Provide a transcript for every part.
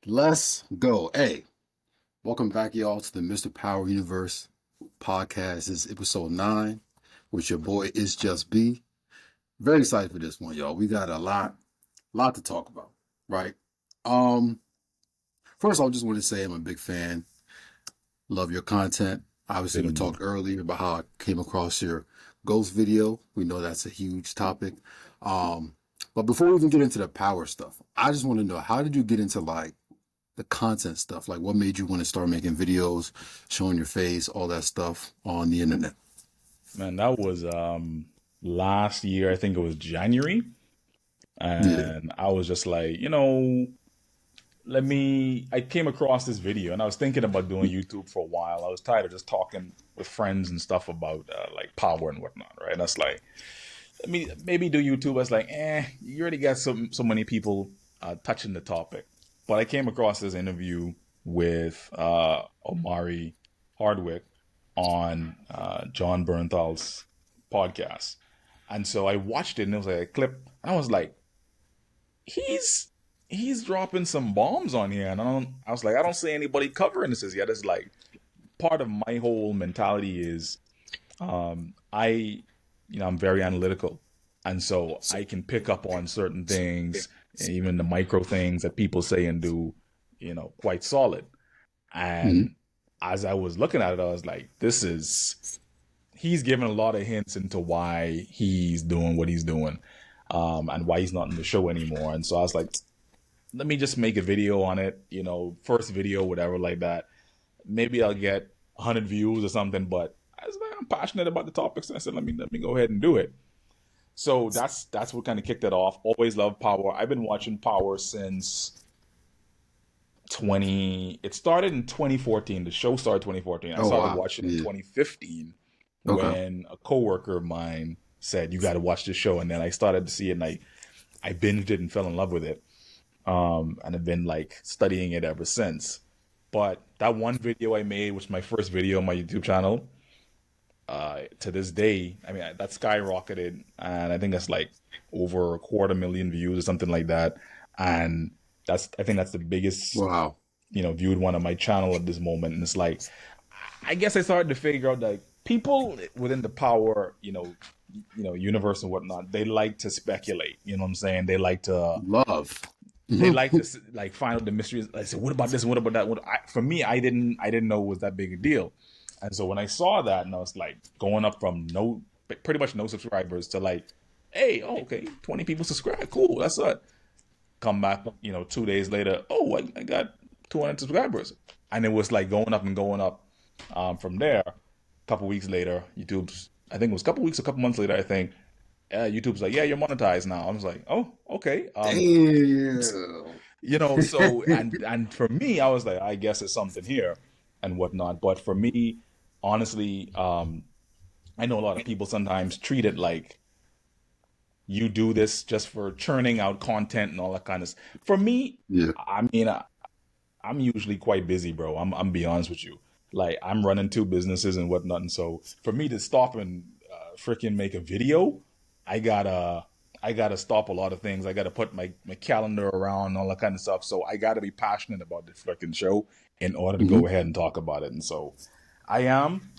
Let's go. Hey, welcome back, y'all, to the Mr. Power Universe podcast. This is episode 9 with your boy ItsJustb. Very excited for this one, y'all. We got a lot to talk about, right? Um, First, I just want to say I'm a big fan. Love your content. Obviously, we talked earlier about how I came across your ghost video. We know that's a huge topic. But before we even get into the power stuff, I just want to know, how did you get into the content stuff? Like, what made you want to start making videos, showing your face, all that stuff on the internet? Man, that was last year. I think it was January, Yeah. and I was just like, I came across this video, and I was thinking about doing YouTube for a while. I was tired of just talking with friends and stuff about like power and whatnot, right? And that's like, maybe do YouTube. I was like, you already got so many people touching the topic. But I came across this interview with Omari Hardwick on John Bernthal's podcast. And so I watched it, and it was like a clip, and I was like, he's dropping some bombs on here. And I was like, I don't see anybody covering this as yet. It's like part of my whole mentality is I'm very analytical. And so I can pick up on certain things, even the micro things that people say and do, quite solid. Mhm. And as I was looking at it, I was like, he's given a lot of hints into why he's doing what he's doing, and why he's not in the show anymore. And so I was like, let me just make a video on it, first video, whatever, like that. Maybe I'll get 100 views or something, but I was like, I'm passionate about the topics. And I said, let me go ahead and do it. So that's what kind of kicked it off. Always loved Power. I've been watching Power since it started in 2014. The show started 2014. I Oh, started wow. watching in Yeah. 2015 Okay. when a coworker of mine said, you got to watch this show. And then I started to see it, and I binged it and fell in love with it. And I've been like studying it ever since. But that one video I made was my first video on my YouTube channel. To this day, that skyrocketed, and I think that's like over 250,000 views or something like that. And I think that's the biggest, Wow. viewed one on my channel at this moment. And it's like, I guess I started to figure out, like, people within the power, universe and whatnot, they like to speculate. You know what I'm saying? Love. They like to like find out the mysteries. I said, what about this? What about that? For me, I didn't know it was that big a deal. And so when I saw that, and I was like going up from pretty much no subscribers to like, hey, oh, okay, 20 people subscribe. Cool. That's it. Come back, 2 days later. Oh, I got 200 subscribers. And it was like going up and going up from there. A couple weeks later, I think it was a couple weeks, a couple months later, I think, YouTube's like, yeah, you're monetized now. I was like, oh, okay. Damn. So and for me, I was like, I guess there's something here and whatnot. But for me, honestly, I know a lot of people sometimes treat it like you do this just for churning out content and all that kind of stuff. For me, Yeah. I'm usually quite busy, bro. I'm be honest with you. Like, I'm running 2 businesses and whatnot, and so for me to stop and freaking make a video, I gotta stop a lot of things. I gotta put my calendar around and all that kind of stuff. So I gotta be passionate about the freaking show in order to Hmm. go ahead and talk about it. And so I am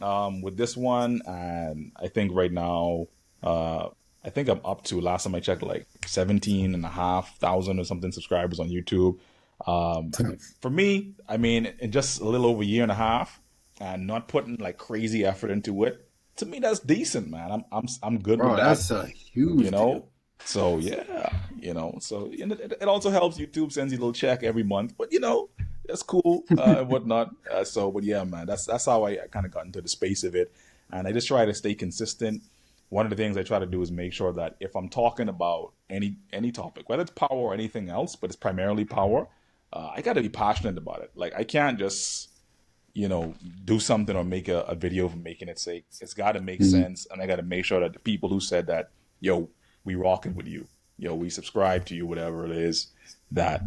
with this one, and I think right now, I think I'm up to, last time I checked, like 17,500 or something subscribers on YouTube. And for me, in just a little over a year and a half, and not putting like crazy effort into it, to me that's decent, man. I'm good with Bro, that, that's a you huge deal. know. So yeah, so and it also helps. YouTube sends you a little check every month, but that's cool and whatnot. But yeah, man, that's how I kind of got into the space of it, and I just try to stay consistent. One of the things I try to do is make sure that if I'm talking about any topic, whether it's power or anything else, but it's primarily power, I got to be passionate about it. Like, I can't just do something or make a video for making its sake. It's got to make Mhm. sense, and I got to make sure that the people who said that, yo, we rocking with you, yo, we subscribe to you, whatever it is, that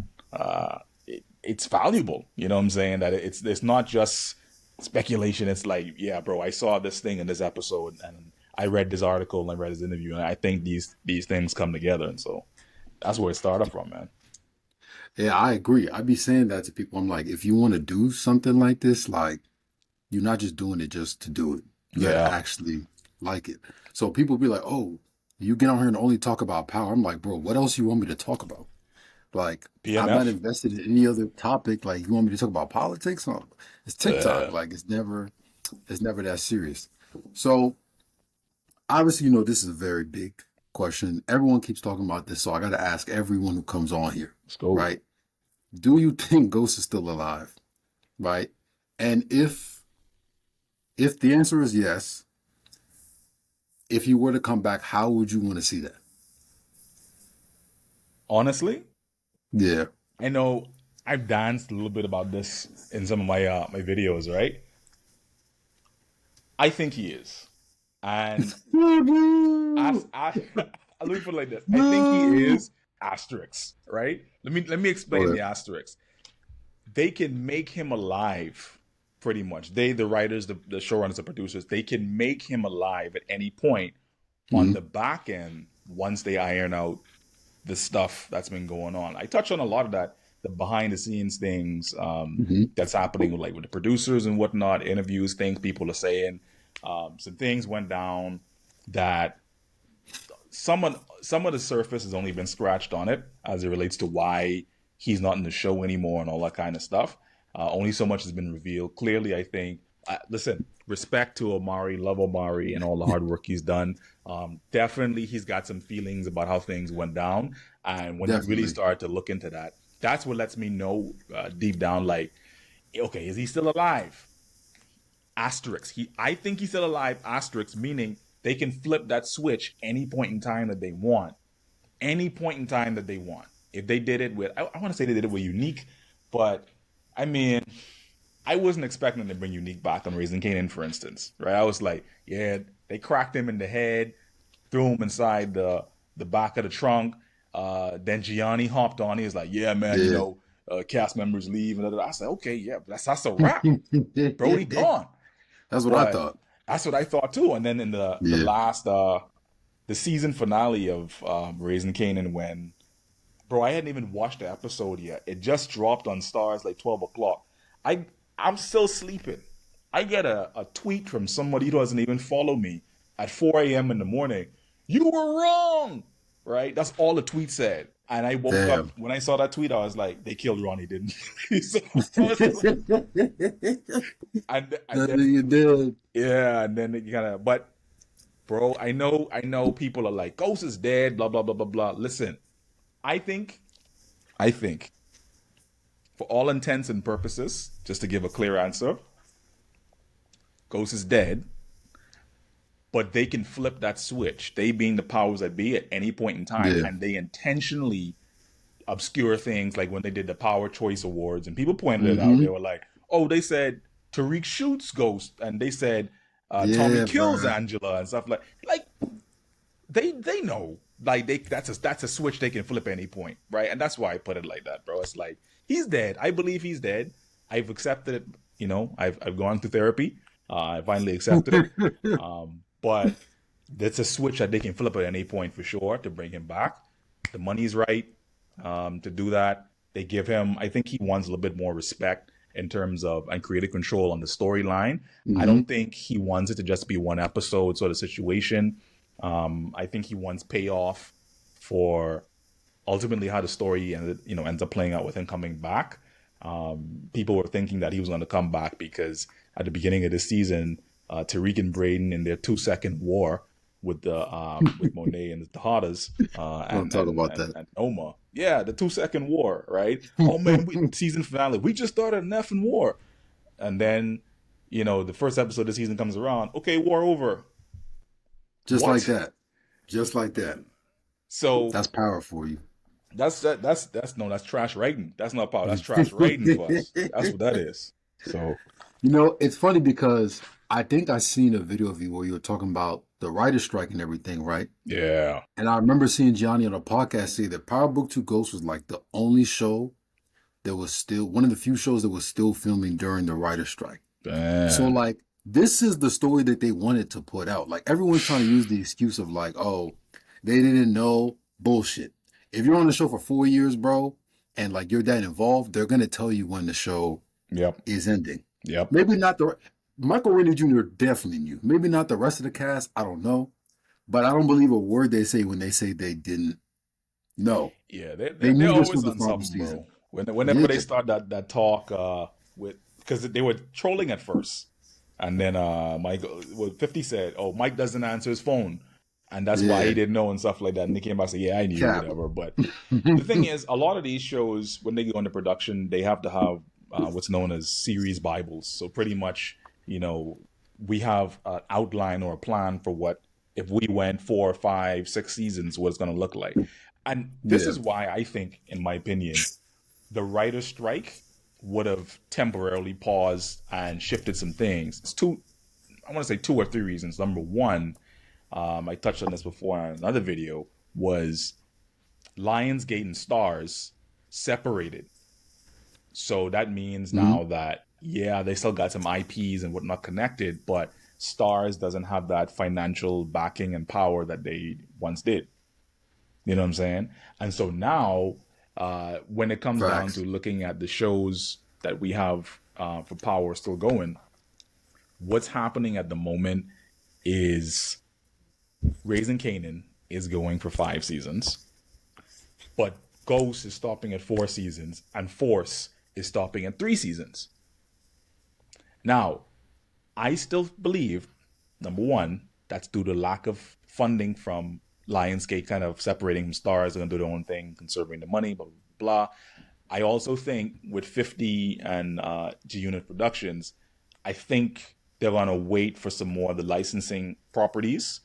it's valuable. You know what I'm saying? That it's not just speculation. It's like, yeah, bro, I saw this thing in this episode, and I read this article, and I read this interview, and I think these things come together, and so that's where it started from, man. Yeah, I agree. I be saying that to people. I'm like, if you want to do something like this, like you're not just doing it just to do it. You got to Yeah. actually like it. So people be like, oh, you get on here and only talk about power. I'm like, bro, what else you want me to talk about? Like, I'm not PMF. invested in any other topic. Like, you want me to talk about politics? Oh, it's TikTok. Uh, Like, it's never that serious. So obviously, you know, this is a very big question. Everyone keeps talking about this, so I got to ask everyone who comes on here, let's go. right? Do you think Ghost is still alive, right? And if the answer is yes, if you were to come back, how would you want to see that? Honestly, Yeah. I know I've danced a little bit about this in some of my my videos, right? I think he is, and as let me put it like this: I think he is asterisk, right? Let me explain the Okay. asterisk. They can make him alive, pretty much. They, the writers, the showrunners, the producers, they can make him alive at any point on Mm-hmm. the back end once they iron out the stuff that's been going on. I touched on a lot of that, the behind the scenes things Mm-hmm. that's happening with, like, with the producers and whatnot, interviews, things people are saying. Some things went down that some of the surface has only been scratched on it as it relates to why he's not in the show anymore and all that kind of stuff. Only so much has been revealed. Clearly, I think. Listen, respect to Omari, love Omari, and all the hard work he's done. Definitely, he's got some feelings about how things went down, and when you really Definitely. start to look into that, that's what lets me know deep down, like, okay, is he still alive? Asterisk. I think he's still alive. Asterisk, meaning they can flip that switch any point in time that they want, any point in time that they want. If they did it with, I want to say they did it with Unique, but I mean, I wasn't expecting them to bring Unique back on Raising Kanan, for instance, right? I was like, yeah, they cracked him in the head, threw him inside the back of the trunk. Then Gianni hopped on. He was like, yeah, man, Yeah. cast members leave. And I said, okay, yeah, that's a wrap. Brody gone. That's what I But thought. that's what I thought too. And then in the Yeah. last the season finale of Raising Kanan, when, bro, I hadn't even watched the episode yet. It just dropped on Stars like 12 o'clock. I I'm still sleeping. I get a tweet from somebody who doesn't even follow me at 4 a.m. in the morning. You were wrong, right? That's all the tweet said. And I woke up Damn. when I saw that tweet. I was like, they killed Ronnie, didn't they? So I was like, and That then you did. yeah, and then you kind of, but bro, I know people are like, Ghost is dead, blah blah blah blah blah. Listen, I think, I think, for all intents and purposes, just to give a clear answer, Ghost is dead, but they can flip that switch. They being the powers that be at any point in time, Yeah. and they intentionally obscure things like when they did the Power Choice Awards, and people pointed it out. Mm-hmm. They were like, "Oh, they said Tariq shoots Ghost, and they said Tommy Yeah, kills bro. Angela and stuff like they know, like, that's a switch they can flip at any point, right? And that's why I put it like that, bro. It's like he's dead. I believe he's dead. I've accepted it. I've gone through therapy. I finally accepted it. But that's a switch that they can flip at any point for sure to bring him back. The money's right to do that. They give him, I think he wants a little bit more respect in terms of and creative control on the storyline. I Mm-hmm. don't think he wants it to just be one episode sort of situation. I think he wants payoff for ultimately how the story ends up playing out with him coming back. People were thinking that he was going to come back because at the beginning of the season, Tariq and Braden in their 2 second war with Monet and the Tejadas We'll talk about that. and Noma. Yeah, the 2 second war, right? Oh man, season finale. We just started an effing war, and then the first episode of the season comes around. Okay, war over. Just like What? that. Just like that. So That's power for you. that's no, that's trash writing. That's not power. That's trash writing for us. That's what that is. So You know, it's funny because I think I seen a video of you where you were talking about the writer's strike and everything, right? yeah, And I remember seeing Johnny on a podcast say that Power Book 2 Ghost was like the only show that was still one of the few shows that was still filming during the writer's strike. So man. like this is the story that they wanted to put out. Like everyone's trying to use the excuse of like, oh, they didn't know bullshit. If you're on the show for 4 years, bro, and like you're that involved, they're gonna tell you when the show Yep. is ending. Yep. Maybe not the Michael Rennie Jr. definitely knew. Maybe not the rest of the cast. I don't know, but I don't believe a word they say when they say they didn't know. Yeah, They they're knew this always was the on final something, season. bro. Whenever Yeah, they start that talk with, because they were trolling at first, and then Mike, well, 50 said, "Oh, Mike doesn't answer his phone, and that's why he yeah, didn't know," and stuff like that. And they came back and said, "Yeah, I knew, Cap. whatever." But the thing is, a lot of these shows, when they go into production, they have to have what's known as series Bibles. So pretty much, we have an outline or a plan for what, if we went 4, 5, 6 seasons, what it's going to look like. And this Yeah, is why I think, in my opinion, the writer's strike would have temporarily paused and shifted some things. I want to say 2 or 3 reasons. Number one, I touched on this before in another video, was Lionsgate and Stars separated. So that means hmm, now that, yeah, they still got some IPs and whatnot connected, but Stars doesn't have that financial backing and power that they once did. You know what I'm saying? And so now, when it comes down to facts. looking at the shows that we have for Power still going, what's happening at the moment is Raising Kanan is going for 5 seasons, but Ghost is stopping at 4 seasons, and Force is stopping at 3 seasons. Now, I still believe, number one, that's due to lack of funding from Lionsgate, kind of separating from Stars. They're going to do their own thing, conserving the money, blah, blah, blah. I also think with 50 and G Unit Productions, I think they're going to wait for some more of the licensing properties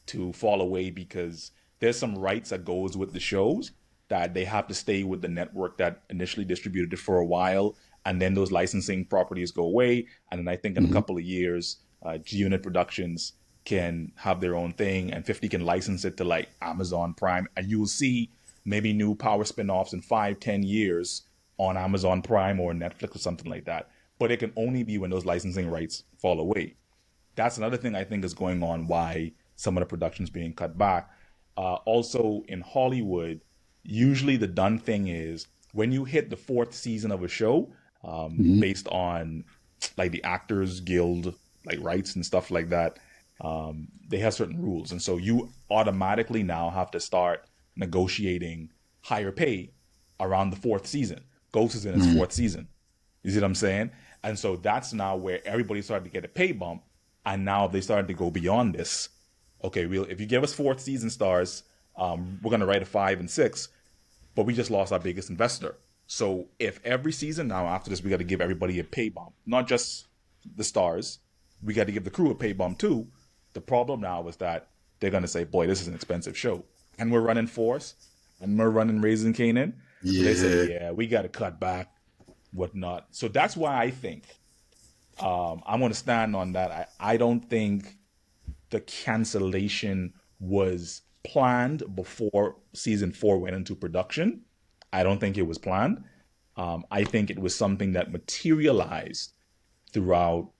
to fall away, because there's some rights that goes with the shows that they have to stay with the network that initially distributed it for a while, and then those licensing properties go away, and then I think in a Hmm. couple of years, G Unit Productions can have their own thing, and 50 can license it to like Amazon Prime, and you will see maybe new Power spin-offs in 5, 10 years on Amazon Prime or Netflix or something like that. But it can only be when those licensing rights fall away. That's another thing I think is going on, why some of the productions being cut back. Also in Hollywood, usually the done thing is when you hit the 4th season of a show, Hmm. based on like the Actors Guild like rights and stuff like that, they have certain rules, and so you automatically now have to start negotiating higher pay around the 4th season. Ghost is in its Hmm. 4th season. You see what I'm saying? And so that's now where everybody started to get a pay bump. And now they started to go beyond this. Okay, if you give us 4th season Stars, we're going to write a 5 and 6, but we just lost our biggest investor. So if every season now after this, we got to give everybody a pay bump, not just the Stars, we got to give the crew a pay bump too. The problem now is that they're going to say, boy, this is an expensive show. And we're running Force, and we're running Raising Kanan. So they say, Yeah. yeah, we got to cut back, whatnot. So that's why I think, I'm going to stand on that. I don't think the cancellation was planned before season 4 went into production. I don't think it was planned. I think it was something that materialized throughout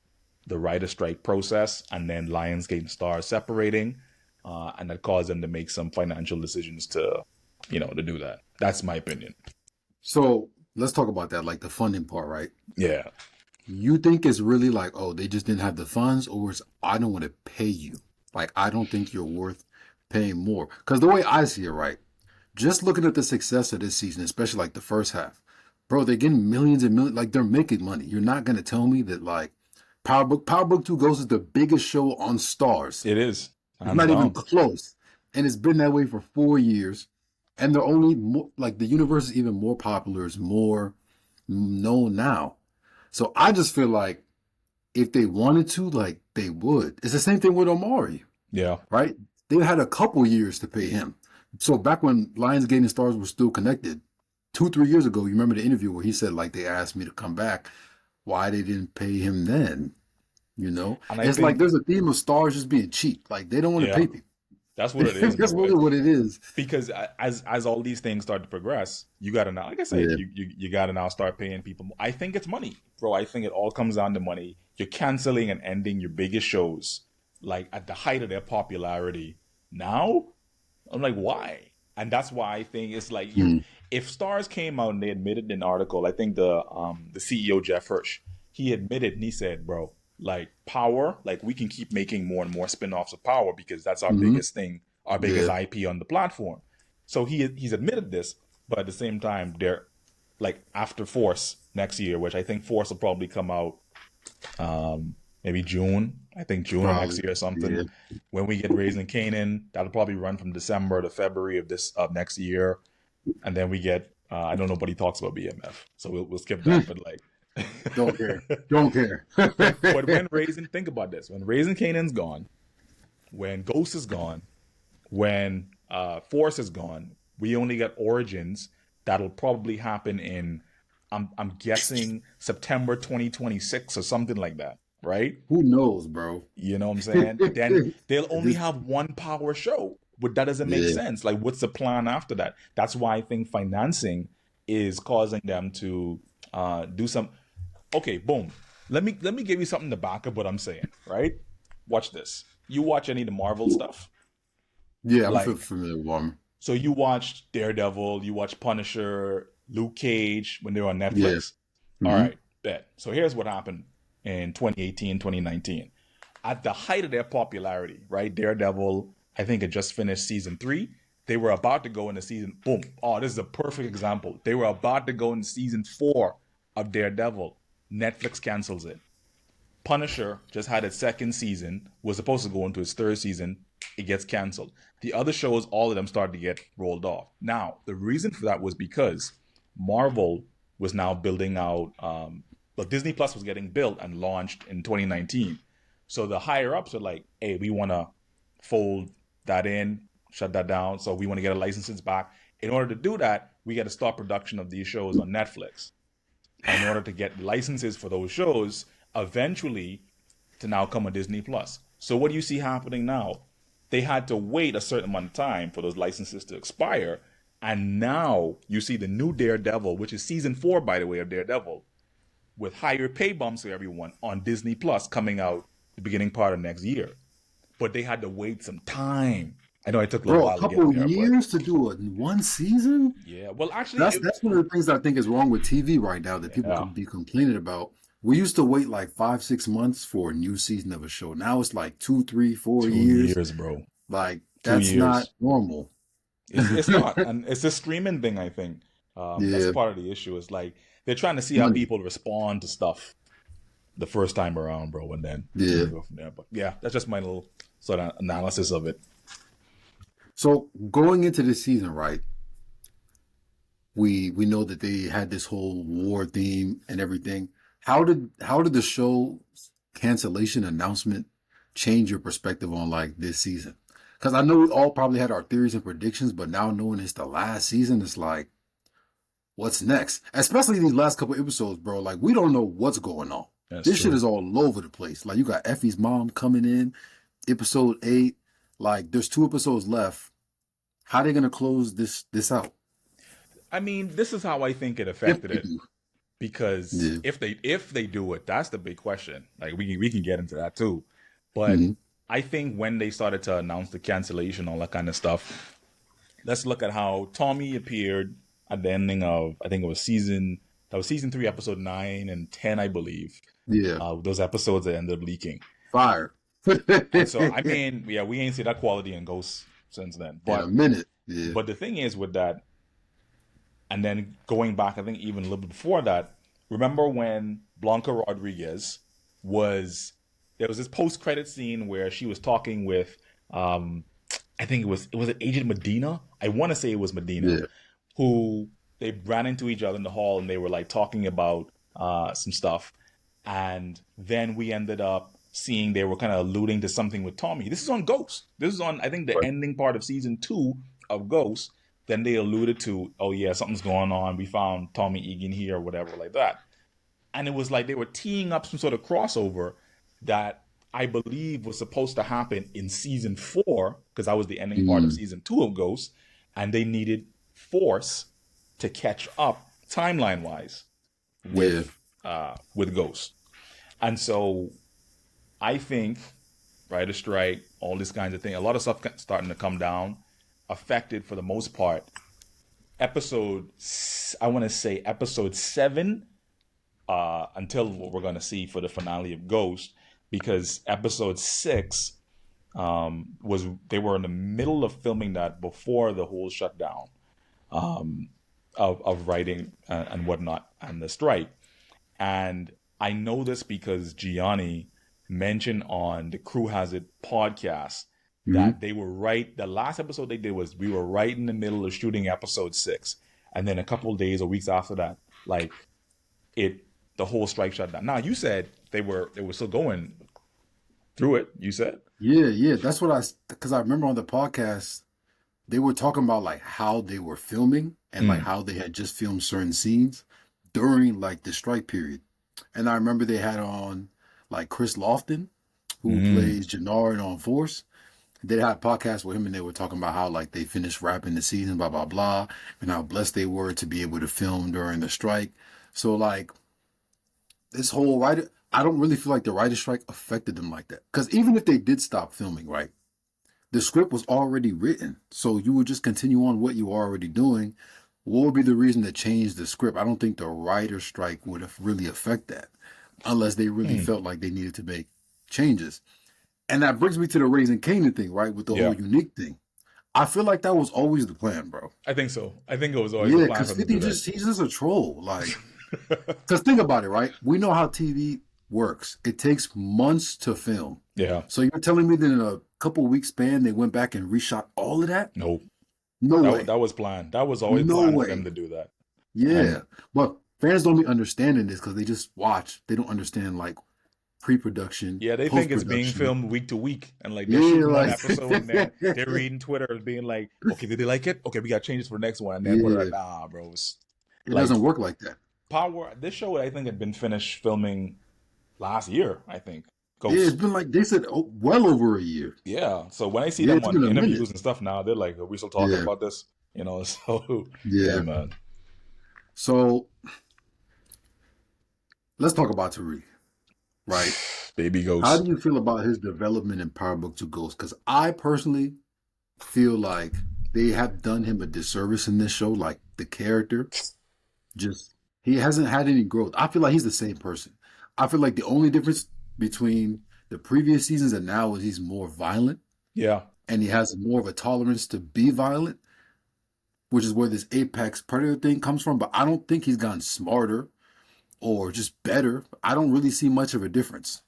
the writer strike process, and then Lionsgate and Stars separating, and that caused them to make some financial decisions to do that. That's my opinion. So let's talk about that, like the funding part, right? Yeah. You think it's really like, oh, they just didn't have the funds, or it's I don't want to pay you. Like I don't think you're worth paying more. Because the way I see it, right, just looking at the success of this season, especially like the first half, bro, they're getting millions and millions. Like they're making money. You're not gonna tell me that like Power Book Two Ghosts is the biggest show on Stars. It is, It's hands not even down. close, and it's been that way for 4 years. And they're only more, like the universe is even more popular, is more known now. So I just feel like if they wanted to, like they would. It's the same thing with Omari, Yeah. right? They had a couple years to pay him. So back when Lionsgate and Stars were still connected, 2, 3 years ago, you remember the interview where he said like they asked me to come back, why they didn't pay him then? You know, And I it's like think, there's a theme of Stars just being cheap. Like they don't want to yeah, pay people. that's what it is, That's bro. really what it is. Because as all these things start to progress, you got to now, like I said, Yeah. you got to now start paying people more. I think it's money, bro. I think it all comes down to money. You're canceling and ending your biggest shows like at the height of their popularity. Now, I'm like, why? And that's why I think it's like Hmm. if Stars came out and they admitted in an article, I think the CEO Jeff Hirsch, he admitted and he said, bro, like Power, like we can keep making more and more spin-offs of Power because that's our Mm-hmm. biggest thing, our biggest IP on the platform. So he's admitted this, but at the same time, they're like after Force next year, which I think Force will probably come out maybe June. I think June of next Probably. year or something. Yeah. When we get Raising Canaan, that'll probably run from December to February of next year, and then we get I don't know, nobody talks about BMF, so we'll skip that. But like, Don't care. Don't care. but when Raising, think about this: when Raising Canaan's gone, when Ghost is gone, when Force is gone, we only got Origins. That'll probably happen in I'm guessing September 2026 or something like that, right? Who knows, bro? You know what I'm saying? Then they'll only This, have one Power show, but that doesn't make yeah. sense. Like, what's the plan after that? That's why I think financing is causing them to do some. Okay, boom. Let me give you something to back up what I'm saying. Right? Watch this. You watch any of the Marvel stuff? Yeah, I'm Like, familiar with Warmer. so you watched Daredevil, you watched Punisher, Luke Cage when they were on Yeah. Netflix. All Mm-hmm. right, bet. So here's what happened in 2018, 2019. At the height of their popularity, right? Daredevil, I think it just finished season 3. They were about to go into season, boom. Oh, this is a perfect example. They were about to go into season 4 of Daredevil. Netflix cancels it. Punisher just had its second season, was supposed to go into its third season. It gets canceled. The other shows, all of them started to get rolled off. Now, the reason for that was because Marvel was now building out, but Disney Plus was getting built and launched in 2019. So the higher ups are like, hey, we want to fold that in, shut that down. So we want to get our licenses back. In order to do that, we got to start production of these shows on Netflix. In order to get licenses for those shows, eventually to now come on Disney Plus. So what do you see happening now? They had to wait a certain amount of time for those licenses to expire. And now you see the new Daredevil, which is season 4, by the way, of Daredevil, with higher pay bumps for everyone on Disney Plus coming out the beginning part of next year. But they had to wait some time. I know it took a little Bro, a while to get couple there, but years to do it in one season? yeah. Well, actually, That's one of the things I think is wrong with TV right now that people yeah, could be complaining about. We used to wait like 5, 6 months for a new season of a show. Now it's like 2, 3, 4 years. 2 years, bro. Like Two that's not years. normal. It's not, and it's a streaming thing. I think that's Yeah, part of the issue. Is like they're trying to see how money. people respond to stuff the first time around, bro, and then Yeah. go from there. But yeah, that's just my little sort of analysis of it. So going into this season, right? We know that they had this whole war theme and everything. How did the show cancellation announcement change your perspective on like this season? Because I know we all probably had our theories and predictions, but now knowing it's the last season, it's like, what's next? Especially these last couple episodes, bro. Like we don't know what's going on. That's This shit true. is all over the place. Like you got Effie's mom coming in, episode 8. Like there's 2 episodes left. How they gonna close this out? I mean, this is how I think it If affected they it do. because Yeah. if they do it, that's the big question. Like we can get into that too, but Hmm. I think when they started to announce the cancellation, all that kind of stuff, let's look at how Tommy appeared at the ending of I think it was season 3, episode 9 and 10, I believe. Yeah. Those episodes that ended up leaking, Fire. and so I In mean, yeah, we ain't see that quality in Ghost since then. a minute. Yeah. But the thing is with that, and then going back, I think even a little bit before that, remember when Blanca Rodriguez was there was this post credit scene where she was talking with um I think it was Agent Medina. I want to say it was Medina, Yeah. who they ran into each other in the hall and they were like talking about some stuff. And then we ended up seeing they were kind of alluding to something with Tommy. This is on Ghost. This is on, I think, the Right. ending part of season 2 of Ghost. Then they alluded to, oh yeah, something's going on. We found Tommy Egan here or whatever like that. And it was like they were teeing up some sort of crossover that I believe was supposed to happen in season 4 because that was the ending part of Mm. season 2 of Ghost, and they needed Force to catch up timeline wise Yeah. with Ghost. And so I think writer strike, all this kinds of thing, a lot of stuff starting to come down, affected for the most part I want to say episode 7, until what we're going to see for the finale of Ghost, because episode 6 was they were in the middle of filming that before the whole shutdown of writing and whatnot and the strike. And I know this because Gianni mentioned on the Crew Has It podcast that Mhm. they were right. The last episode they did was we were right in the middle of shooting episode 6, and then a couple of days or weeks after that, like it, the whole strike shut down. Now you said they were still going through it. You said, Yeah, yeah. That's what because I remember on the podcast they were talking about like how they were filming and like mm, how they had just filmed certain scenes during like the strike period. And I remember they had on like Chris Lofton, who mm, plays Jannard on Force. They had a podcast with him and they were talking about how like they finished wrapping the season, blah blah blah, and how blessed they were to be able to film during the strike. So like this whole writer, I don't really feel like the writer strike affected them like that. Because even if they did stop filming, right, the script was already written, so you would just continue on what you were already doing. What would be the reason to change the script? I don't think the writer strike would have really affect that, unless they really mm, felt like they needed to make changes. And that brings me to the Raising Canaan thing, right? With the yeah, whole unique thing. I feel like that was always the plan, bro. I think so. I think it was always the Yeah, plan because for them to 50 do that. just, he's just a troll. Like, because think about it, right? We know how TV works. It takes months to film. Yeah, So you're telling me that in a couple weeks span, they went back and reshot all of that? nope. No That way. was planned. That was always No planned for them way. to do that. Yeah. And But fans don't be understanding this because they just watch. They don't understand like pre-production, yeah, they think it's being post-production. filmed week to week, and like they're Yeah, shooting one like episode, and then they're reading Twitter being like, "Okay, did they like it? Okay, we got changes for the next one." And then put it like, yeah, "Nah, bro." It's it like doesn't work like that. Power. This show, I think, had been finished filming last year. I think Yeah, it's Ghost. been like they said, oh, well over a year. Yeah. So when I see Yeah, them it's on been a minute. interviews and stuff now, they're like, "Are we still talking Yeah, about this?" You know. So yeah, yeah. man. So let's talk about Tariq, right? Baby How Ghost. do you feel about his development in Power Book 2 Ghost? Because I personally feel like they have done him a disservice in this show. Like the character, just he hasn't had any growth. I feel like he's the same person. I feel like the only difference between the previous seasons and now is he's more violent Yeah. and he has more of a tolerance to be violent, which is where this apex predator thing comes from. But I don't think he's gotten smarter or just better. I don't really see much of a difference.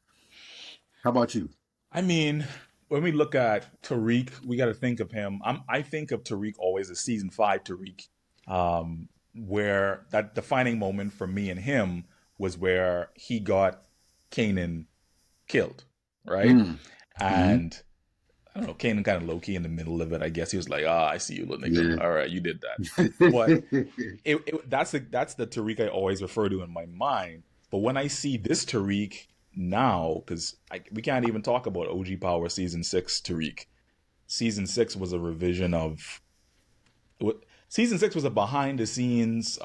How about you? I mean, when we look at Tariq, we got to think of him. I think of Tariq always as season 5 Tariq, where that defining moment for me and him was where he got Kanan killed, right? Mm. Hmm. And I don't know, Kanan kind of low key in the middle of it. I guess he was like, "Ah, I see you, little nigga. Yeah. All right, you did that." But that's the Tariq I always refer to in my mind. But when I see this Tariq now, because we can't even talk about OG Power season 6 Tariq. Season 6 was a revision of season 6 was a behind the scenes.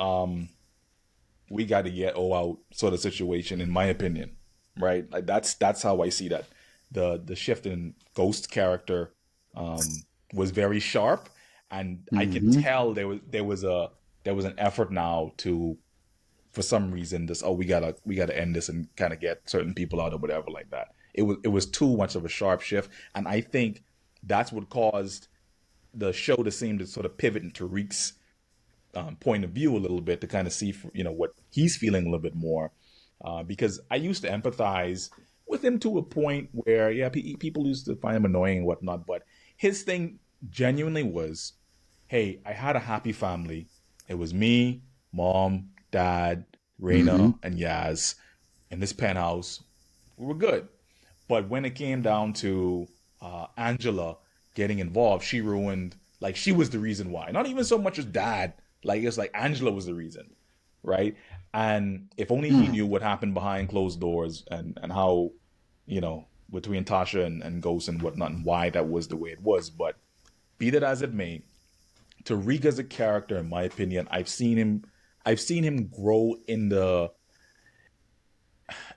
We got to get O out sort of situation, in my opinion, right? Like that's how I see that. The shift in Ghost character was very sharp, and I could Hmm. tell there was an effort now to, for some reason, this, oh, we gotta end this and kind of get certain people out or whatever like that. It was too much of a sharp shift, and I think that's what caused the show to seem to sort of pivot into Reek's point of view a little bit to kind of see, what he's feeling a little bit more, because I used to empathize with him to a point where, yeah, people used to find him annoying and whatnot, but his thing genuinely was, hey, I had a happy family. It was me, mom, dad, Hmm. Reina, and Yaz in this penthouse. We were good. But when it came down to Angela getting involved, she ruined, like, she was the reason why. Not even so much as dad. Like, it's like Angela was the reason, right? And if only he Mm. knew what happened behind closed doors, and how, between Tasha and Ghost and whatnot, and why that was the way it was. But be that as it may, Tariq as a character, in my opinion, I've seen him grow in the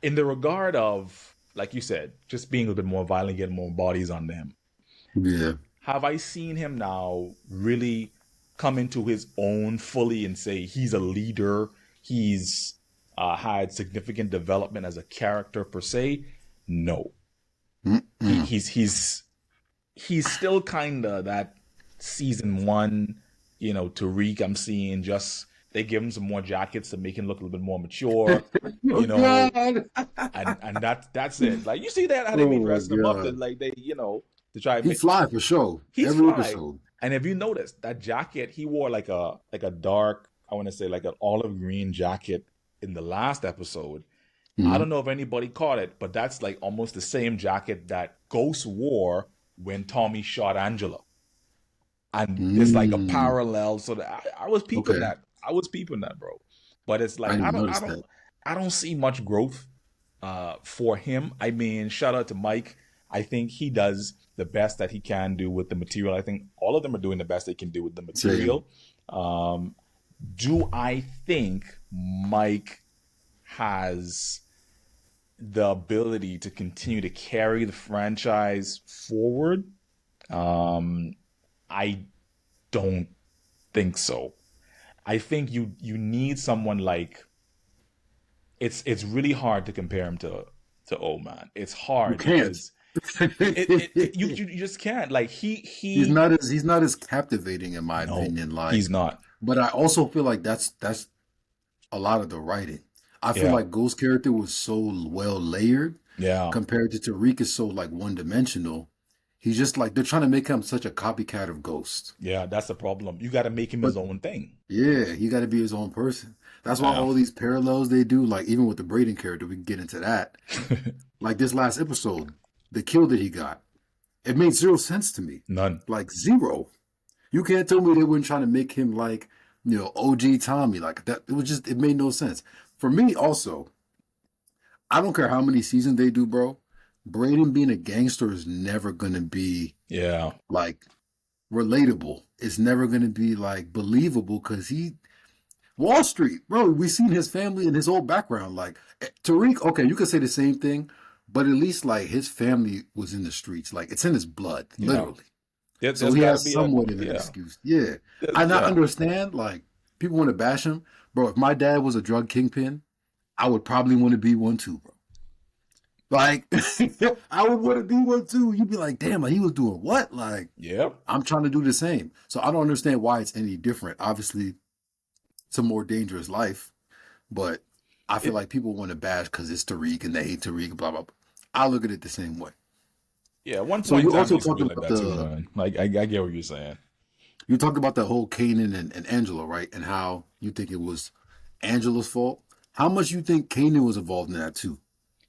regard of, like you said, just being a little bit more violent, getting more bodies on him. Yeah. Have I seen him now really come into his own fully and say he's a leader, he's had significant development as a character per se. No, he, Mm-mm. he's still kind of that season one, Tariq. I'm seeing just they give him some more jackets to make him look a little bit more mature, Oh you know, God. and that's it. Like you see that how they be Oh my dressing him up God. and like they, to try to He make fly for sure. he's Every fly. episode. And if you notice that jacket, he wore like a dark, I want to say like an olive green jacket in the last episode. I Hmm. don't know if anybody caught it, but that's like almost the same jacket that Ghost wore when Tommy shot Angela. And there's like a Mm. parallel. So that I was peeping Okay. that. I was peeping that, bro. But it's I like didn't even notice that. I don't see much growth for him. I mean, shout out to Mike. I think he does the best that he can do with the material. I think all of them are doing the best they can do with the Same. material. Um, do I think Mike has the ability to continue to carry the franchise forward? Um, I don't think so. I think you need someone like it's really hard to compare him to Old Man. It's You hard can't. because you just can't. Like he He's not as captivating in my no, opinion. he's Like, not. but I also feel like that's a lot of the writing. I feel Yeah. like Ghost's character was so well layered Yeah. compared to Tariq is so like one dimensional. He's just like they're trying to make him such a copycat of Ghost. Yeah, that's the problem. You got to make him But his own thing. yeah, he got to be his own person. That's why Yeah. all these parallels they do, like even with the Braden character, we can get into that. Like this last episode, the kill that he got, it made zero sense to me. None. Like zero. You can't tell me they weren't trying to make him like, OG Tommy. Like that. It was just, it made no sense. For me, also, I don't care how many seasons they do, bro. Braden being a gangster is never going to be Yeah. like relatable. It's never going to be like believable because Wall Street, bro, we seen his family and his whole background. Like Tariq, okay, you could say the same thing, but at least like his family was in the streets. Like it's in his blood, Yeah. literally. So There's he got to has be a somewhat of an yeah. excuse. Yeah. I not Yeah. understand, like, people want to bash him. Bro, if my dad was a drug kingpin, I would probably want to be one too, bro. Like, I would want to be one too. You'd be like, damn, like, he was doing what? Like, Yep. I'm trying to do the same. So I don't understand why it's any different. Obviously, it's a more dangerous life, but I feel It like people want to bash because it's Tariq and they hate Tariq, blah, blah, blah. I look at it the same way. yeah. At one So point in you time, it also used to be talked like about that too, man. Like I get what you're saying. the whole Kanan and Angela, right? And how you think it was Angela's fault. How much you think Kanan was involved in that too?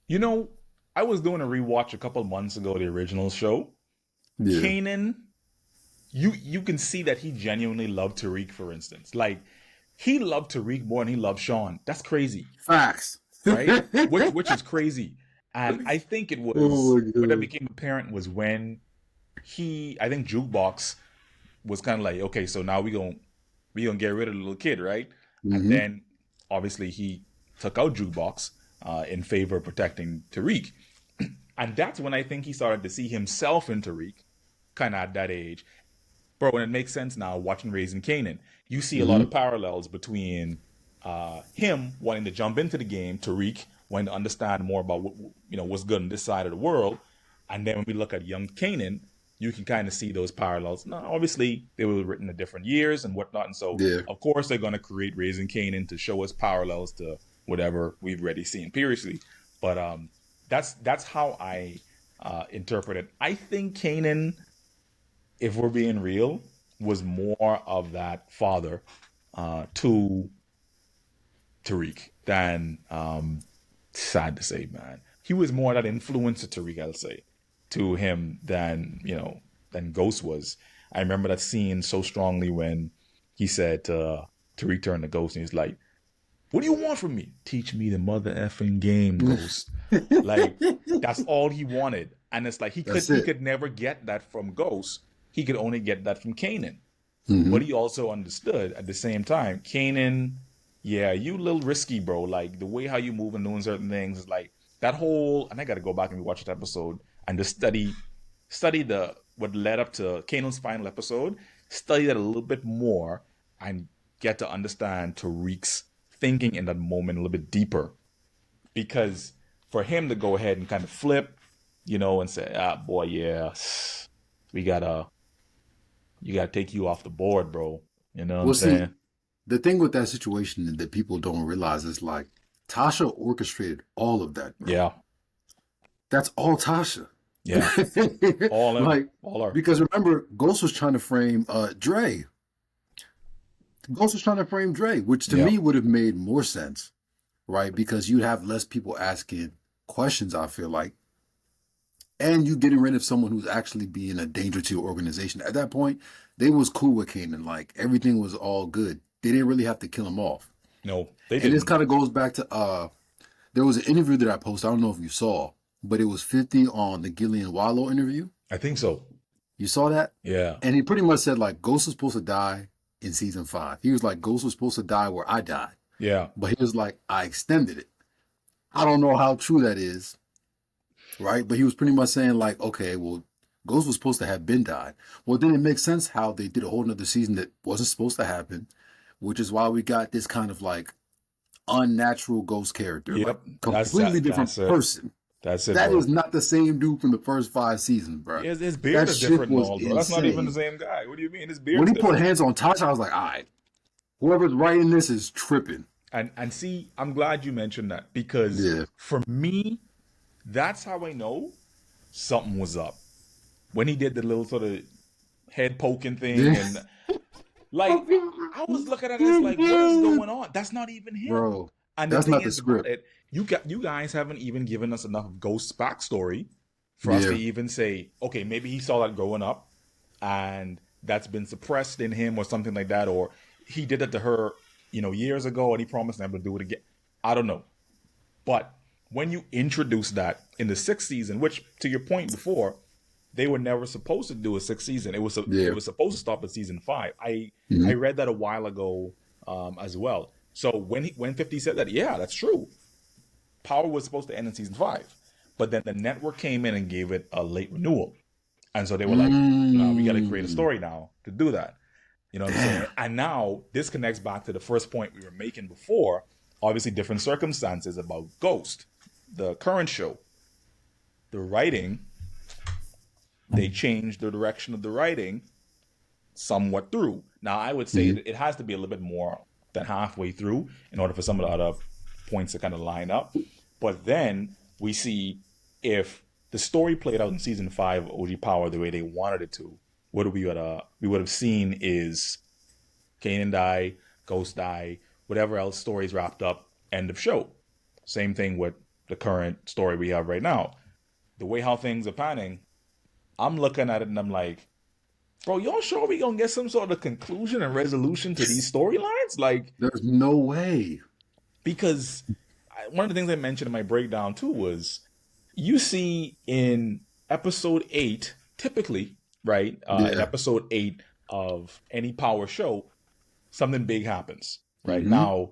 You know, I was doing a rewatch a couple of months ago, the original show. Yeah. Kanan, you can see that he genuinely loved Tariq, for instance. Like he loved Tariq more than he loved Sean. That's crazy, Facts. right? Which is crazy. And I think it Oh was my when that god. became apparent was when I think Jukebox was kind of like, okay, so now we gonna get rid of the little kid, right? And Mm-hmm. then obviously he took out Jukebox in favor of protecting Tariq. And that's when I think he started to see himself in Tariq, kind of at that age. Bro, and it makes sense now watching Raising Kanan. You see a lot Mm-hmm. of parallels between him wanting to jump into the game, Tariq wanting to understand more about what's good on this side of the world, and then when we look at young Kanan, you can kind of see those parallels. Now, obviously, they were written in different years and whatnot, and so Yeah. of course they're going to create Raising Kanan to show us parallels to whatever we've already seen previously. But that's how I interpret it. I think Kanan, if we're being real, was more of that father to Tariq than sad to say, man. He was more that influence to Tariq, I'll say, to him than Ghost was. I remember that scene so strongly when he said Tariq turned to Ghost and he's like, "What do you want from me? Teach me the mother effing game, Ghost." Like that's all he wanted, and it's like That's he it. could never get that from Ghost. He could only get that from Kanan. Mm-hmm. But he also understood at the same time, Kanan, yeah, you a little risky, bro. Like the way how you move and doing certain things is like that whole. And I got to go back and watch that episode and just study the what led up to Kanan's final episode. study that a little bit more and get to understand Tariq's thinking in that moment a little bit deeper. Because for him to go ahead and kind of flip, and say, boy, yeah, you gotta take you off the board, bro. You know what I'm Well, see, saying? the thing with that situation that people don't realize is like Tasha orchestrated all of that, bro. Yeah, That's all Tasha. yeah. All him, Like, all her. because remember, Ghost was trying to frame Dre. Ghost was trying to frame Dre, which to Yeah. me would have made more sense, right? Because you'd have less people asking questions, I feel like. And you getting rid of someone who's actually being a danger to your organization. At that point, they was cool with Kanan. Like, everything was all good. They didn't really have to kill him off. No, they And this didn't. kind of goes back to there was an interview that I posted. I don't know if you saw, but it was 50 on the Gillian Wallow interview. I think so. You saw that? Yeah. And he pretty much said like Ghost was supposed to die in season 5. He was like, Ghost was supposed to die where I died. Yeah. But he was like, I extended it. I don't know how true that is. Right? But he was pretty much saying like, okay, well, Ghost was supposed to have been died. Well, then it makes sense how they did a whole nother season that wasn't supposed to happen, which is why we got this kind of like unnatural Ghost character. Yep. Like completely different person. That's it, That bro. is not the same dude from the first 5 seasons, bro. His beard That is shit different and was all, bro. That's not even the insane. same guy. What do you mean? His beard When is he put different. hands on Tasha, I was like, all right, whoever's writing this is tripping. And see, I'm glad you mentioned that because Yeah. for me, that's how I know something was up. When he did the little sort of head poking thing and like I was looking at this like, what is going on? That's not even him. Bro, And that's the thing not the is about script. it, you guys haven't even given us enough of Ghost's backstory for us to even say, okay, maybe he saw that growing up and that's been suppressed in him or something like that, or he did it to her, years ago and he promised never to do it again. I don't know. But when you introduce that in the 6th season, which to your point before, they were never supposed to do a 6th season. It was supposed to stop at season 5. I read that a while ago as well. So when 50 said that, yeah, that's true. Power was supposed to end in season 5, but then the network came in and gave it a late renewal, and so they were like, "No, we got to create a story now to do that." You know what I'm saying? And now this connects back to the first point we were making before. Obviously, different circumstances about Ghost, the current show. The writing, they changed the direction of the writing somewhat through. Now, I would say it has to be a little bit more than halfway through in order for some of the other points to kind of line up. But then we see if the story played out in season 5 of OG Power the way they wanted it to, what we would have seen is Kanan die, Ghost die, whatever else stories wrapped up, end of show. Same thing with the current story we have right now. The way how things are panning, I'm looking at it and I'm like, bro, y'all sure we gonna get some sort of conclusion and resolution to these storylines? Like, There's no way. because one of the things I mentioned in my breakdown too was you see in episode 8, typically, right? In episode 8 of any Power show, something big happens, right? Now,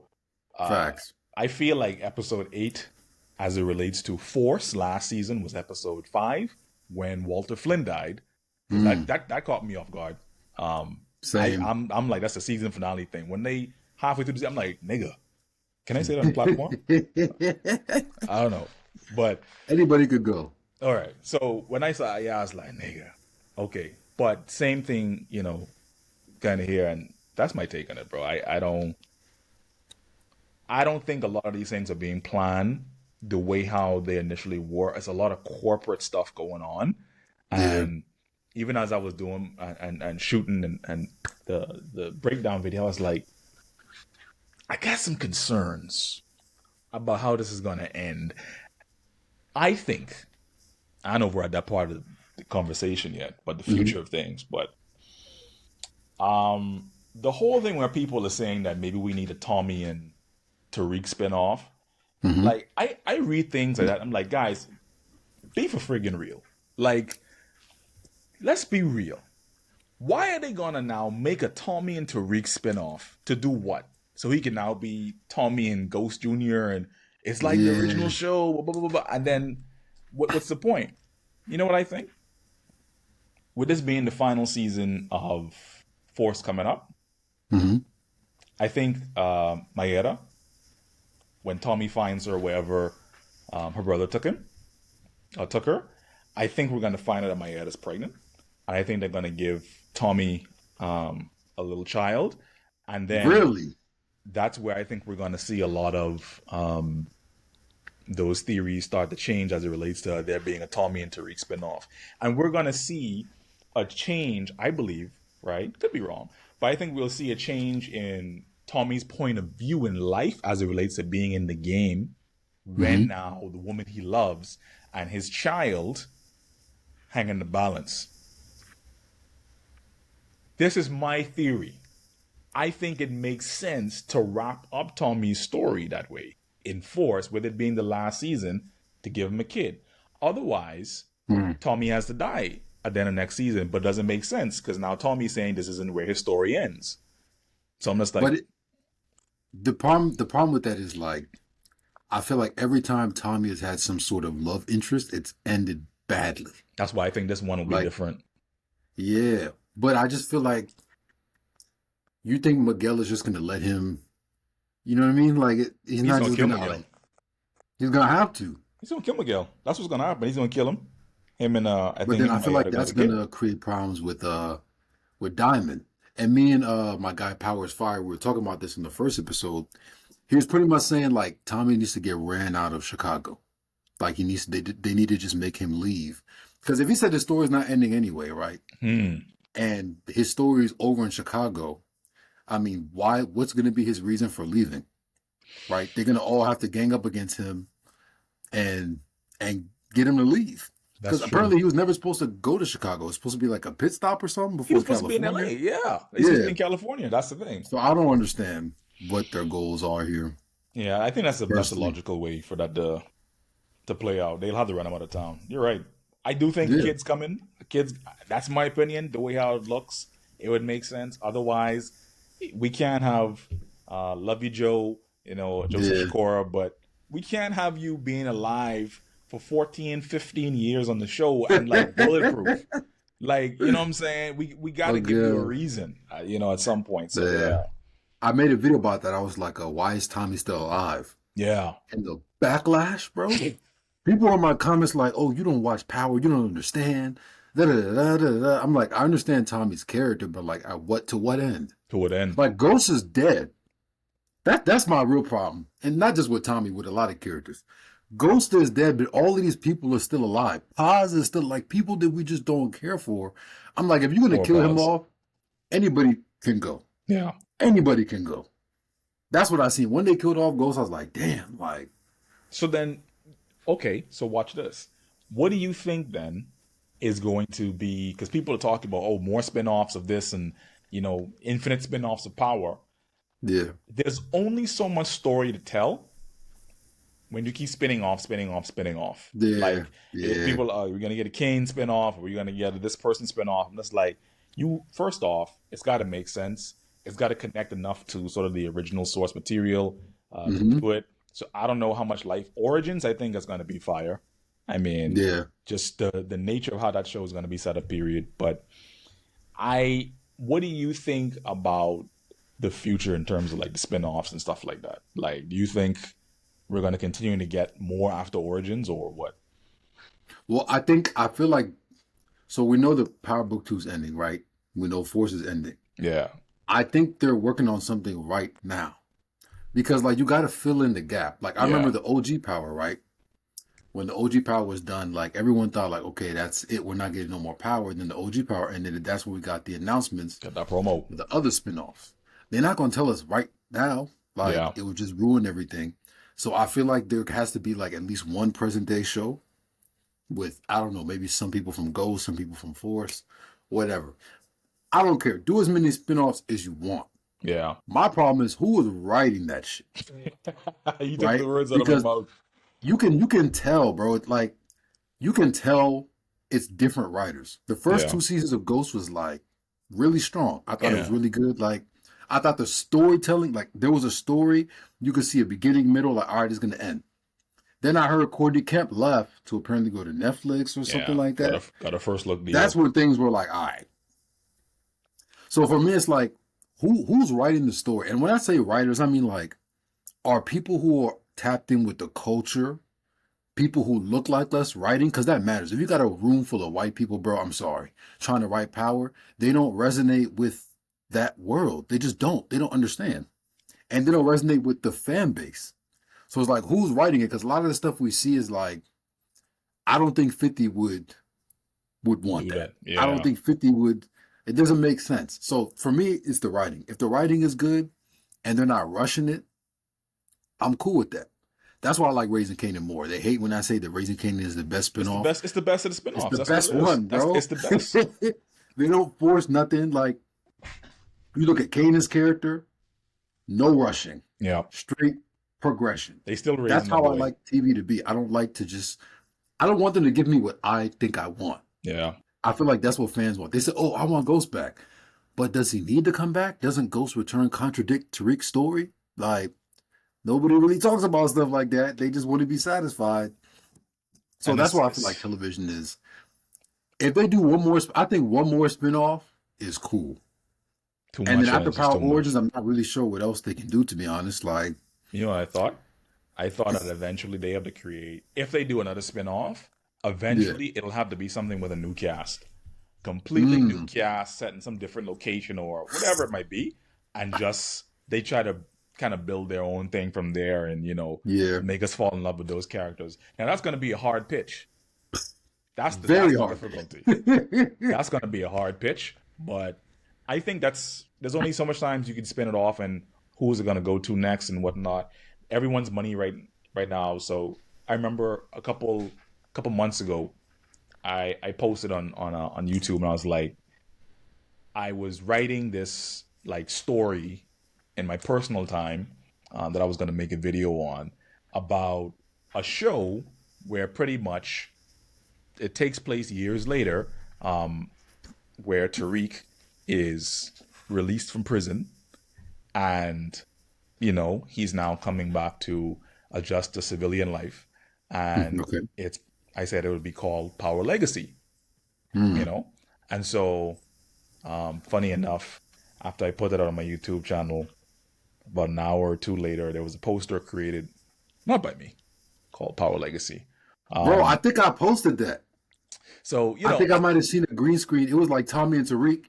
Facts. I feel like episode 8, as it relates to Force last season, was episode 5 when Walter Flynn died. That caught me off guard. Same. I'm like, that's a season finale thing. When they halfway through the season, I'm like, nigga, can I say that on the platform? I don't know. But Anybody could go. all right. So when I saw I was like, nigga, okay. But same thing, kind of here, and that's my take on it, bro. I don't think a lot of these things are being planned the way how they initially were. It's a lot of corporate stuff going on. And even as I was doing and shooting and the breakdown video, I was like, I got some concerns about how this is going to end. I don't know if we're at that part of the conversation yet, but the future of things. But the whole thing where people are saying that maybe we need a Tommy and Tariq spinoff, like I read things like that. I'm like, guys, be for friggin' real. Like, let's be real. Why are they gonna now make a Tommy and Tariq spinoff to do what? So he can now be Tommy and Ghost Jr. and it's like the original show, blah, blah, blah, blah. And then what's the point? You know what I think? With this being the final season of Force coming up. Hmm. I think Mayera, when Tommy finds her wherever her brother took her, I think we're going to find out that Mayera's pregnant. And I think they're going to give Tommy a little child. And then Really? that's where I think we're going to see a lot of those theories start to change as it relates to there being a Tommy and Tariq spinoff. And we're going to see a change, I believe, right? Could be wrong, but I think we'll see a change in Tommy's point of view in life as it relates to being in the game when Hmm. now the woman he loves and his child hang in the balance. This is my theory. I think it makes sense to wrap up Tommy's story that way, in Force, with it being the last season, to give him a kid. Otherwise, Hmm. Tommy has to die at the end of next season, but doesn't make sense because now Tommy's saying this isn't where his story ends. So I'm just like, But the problem with that is like I feel like every time Tommy has had some sort of love interest, it's ended badly. that's why I think this one will be Like, different. yeah, but I just feel like you think Miguel is just gonna let him. You know what I mean? Like, he's He's not gonna just kill gonna Miguel. like. He's gonna have to. He's gonna kill Miguel. That's what's gonna happen. He's gonna kill him. Him and I But think then him I and feel like Mayada gonna have that's a kid. gonna create problems with Diamond. And me and my guy Powers Fire, we were talking about this in the first episode. He was pretty much saying like Tommy needs to get ran out of Chicago. Like they need to just make him leave. Because if he said the story's not ending anyway, right? Hmm. And his story is over in Chicago, I mean, why? What's going to be his reason for leaving? Right? They're going to all have to gang up against him and and get him to leave. That's Because true. apparently he was never supposed to go to Chicago. It's supposed to be like a pit stop or something He was before supposed to be in California. LA. Yeah, he's supposed to be Yeah. in California. That's the thing. So I don't understand what their goals are here. Yeah, I think that's a Personally, logical way for that to play out. They'll have to run him out of town. You're right. I do think yeah, kids coming. Kids. That's my opinion. The way how it looks, it would make sense. Otherwise, we can't have Love You Joe, Joseph yeah, Shakora, but we can't have you being alive for 14, 15 years on the show and like bulletproof. Like, you know what I'm saying? We got to give you a okay, reason, at some point. So yeah. yeah, I made a video about that. I was like, why is Tommy still alive? yeah. And the backlash, bro. People in my comments like, oh, you don't watch Power, you don't understand. Da, da, da, da, da, da. I'm like, I understand Tommy's character, but like, at what end? To what end? Like, Ghost is dead. That's my real problem, and not just with Tommy, with a lot of characters. Ghost is dead, but all of these people are still alive. Paz is still like people that we just don't care for. I'm like, if you're gonna Poor kill him Paz. off, anybody can go. Yeah. Anybody can go. That's what I seen. When they killed off Ghost, I was like, damn, like, So then, okay, so watch this. What do you think then is going to be, because people are talking about, oh, more spin-offs of this and, infinite spin-offs of Power. yeah, There's only so much story to tell when you keep spinning off, spinning off, spinning off. yeah, Like, if yeah, people are, we're going to get a Kane spin-off, or we're going to get a this person spin-off. And it's like, first off, it's got to make sense. It's got to connect enough to sort of the original source material to hmm, do it. So I don't know how much Life Origins I think is going to be fire. I mean, yeah. just the nature of how that show is going to be set up, period. But what do you think about the future in terms of like the spin-offs and stuff like that? Like, do you think we're going to continue to get more after Origins or what? Well, I feel like so we know the Power Book 2 is ending, right? We know Force is ending. Yeah. I think they're working on something right now because like you got to fill in the gap. Like I remember Yeah. the OG Power, right? When the OG Power was done, like everyone thought like, okay, that's it. We're not getting no more power. And then the OG Power ended, and that's when we got the announcements Got that promo. for the other spinoffs. They're not going to tell us right now. Like Yeah. it would just ruin everything. So I feel like there has to be like at least one present day show with I don't know, maybe some people from Ghost, some people from Force, whatever. I don't care. Do as many spinoffs as you want. Yeah. My problem is who is writing that shit, You took the right? words out of my Because mouth. you can tell, bro. It's like you can tell it's different writers. The first Yeah. two seasons of Ghost was like really strong. I thought it was Yeah. really good. Like I thought the storytelling, like there was a story, you could see a beginning, middle, like all right, it's gonna end. Then I heard Courtney Kemp left to apparently go to Netflix or something Yeah. like that. Got a first look That's deal. when things were like, all right. So for me, it's like, who's writing the story? And when I say writers, I mean like, are people who are tapped in with the culture, people who look like us writing? Because that matters. If you got a room full of white people, bro, I'm sorry, trying to write power, they don't resonate with that world. They just don't. They don't understand. And they don't resonate with the fan base. So it's like, who's writing it? Because a lot of the stuff we see is like, I don't think 50 would want Do that. that. I don't Yeah. think 50 would. It doesn't make sense. So for me, it's the writing. If the writing is good and they're not rushing it, I'm cool with that. That's why I like Raising Kanan more. They hate when I say that Raising Kanan is the best It's the spinoff. best. It's the best of the It's spinoffs. the That's what best it is. one, bro. It's the best. They don't force nothing. Like, you look at Kanan's character, no rushing, Yeah. straight progression. They still That's raising the how I boy. like TV to be. I don't like to just, I don't want them to give me what I think I want. Yeah. I feel like that's what fans want. They say, oh, I want Ghost back. But does he need to come back? Doesn't Ghost Return contradict Tariq's story? Like, nobody really talks about stuff like that. They just want to be satisfied. So And that's why I feel like television is. If they do one more, I think one more spinoff is cool. too And then much, and after it's just Power too much. Origins, I'm not really sure what else they can do. To be honest, like, You know what I thought? I thought that eventually they have to create, if they do another spin-off, yeah, eventually it'll have to be something with a new cast. Completely new mm, cast set in some different location or whatever it might be. And just they try to kind of build their own thing from there and, yeah, make us fall in love with those characters. Now that's gonna be a hard pitch. That's very the hard. difficulty. That's gonna be a hard pitch. But I think there's only so much times you can spin it off and who's it gonna go to next and whatnot. Everyone's money right now. So I remember a couple months ago, I posted on YouTube and I was like, I was writing this like story in my personal time that I was gonna make a video on about a show where pretty much it takes place years later, um, where Tariq is released from prison and he's now coming back to adjust to civilian life, and Okay. it's I said it would be called Power Legacy, you Mm. know, and so funny enough, after I put it on my YouTube channel, about an hour or two later, there was a poster created, not by me, called Power Legacy. Bro, I Um, think I posted that. so I think I might have seen a green screen. It was like Tommy and Tariq,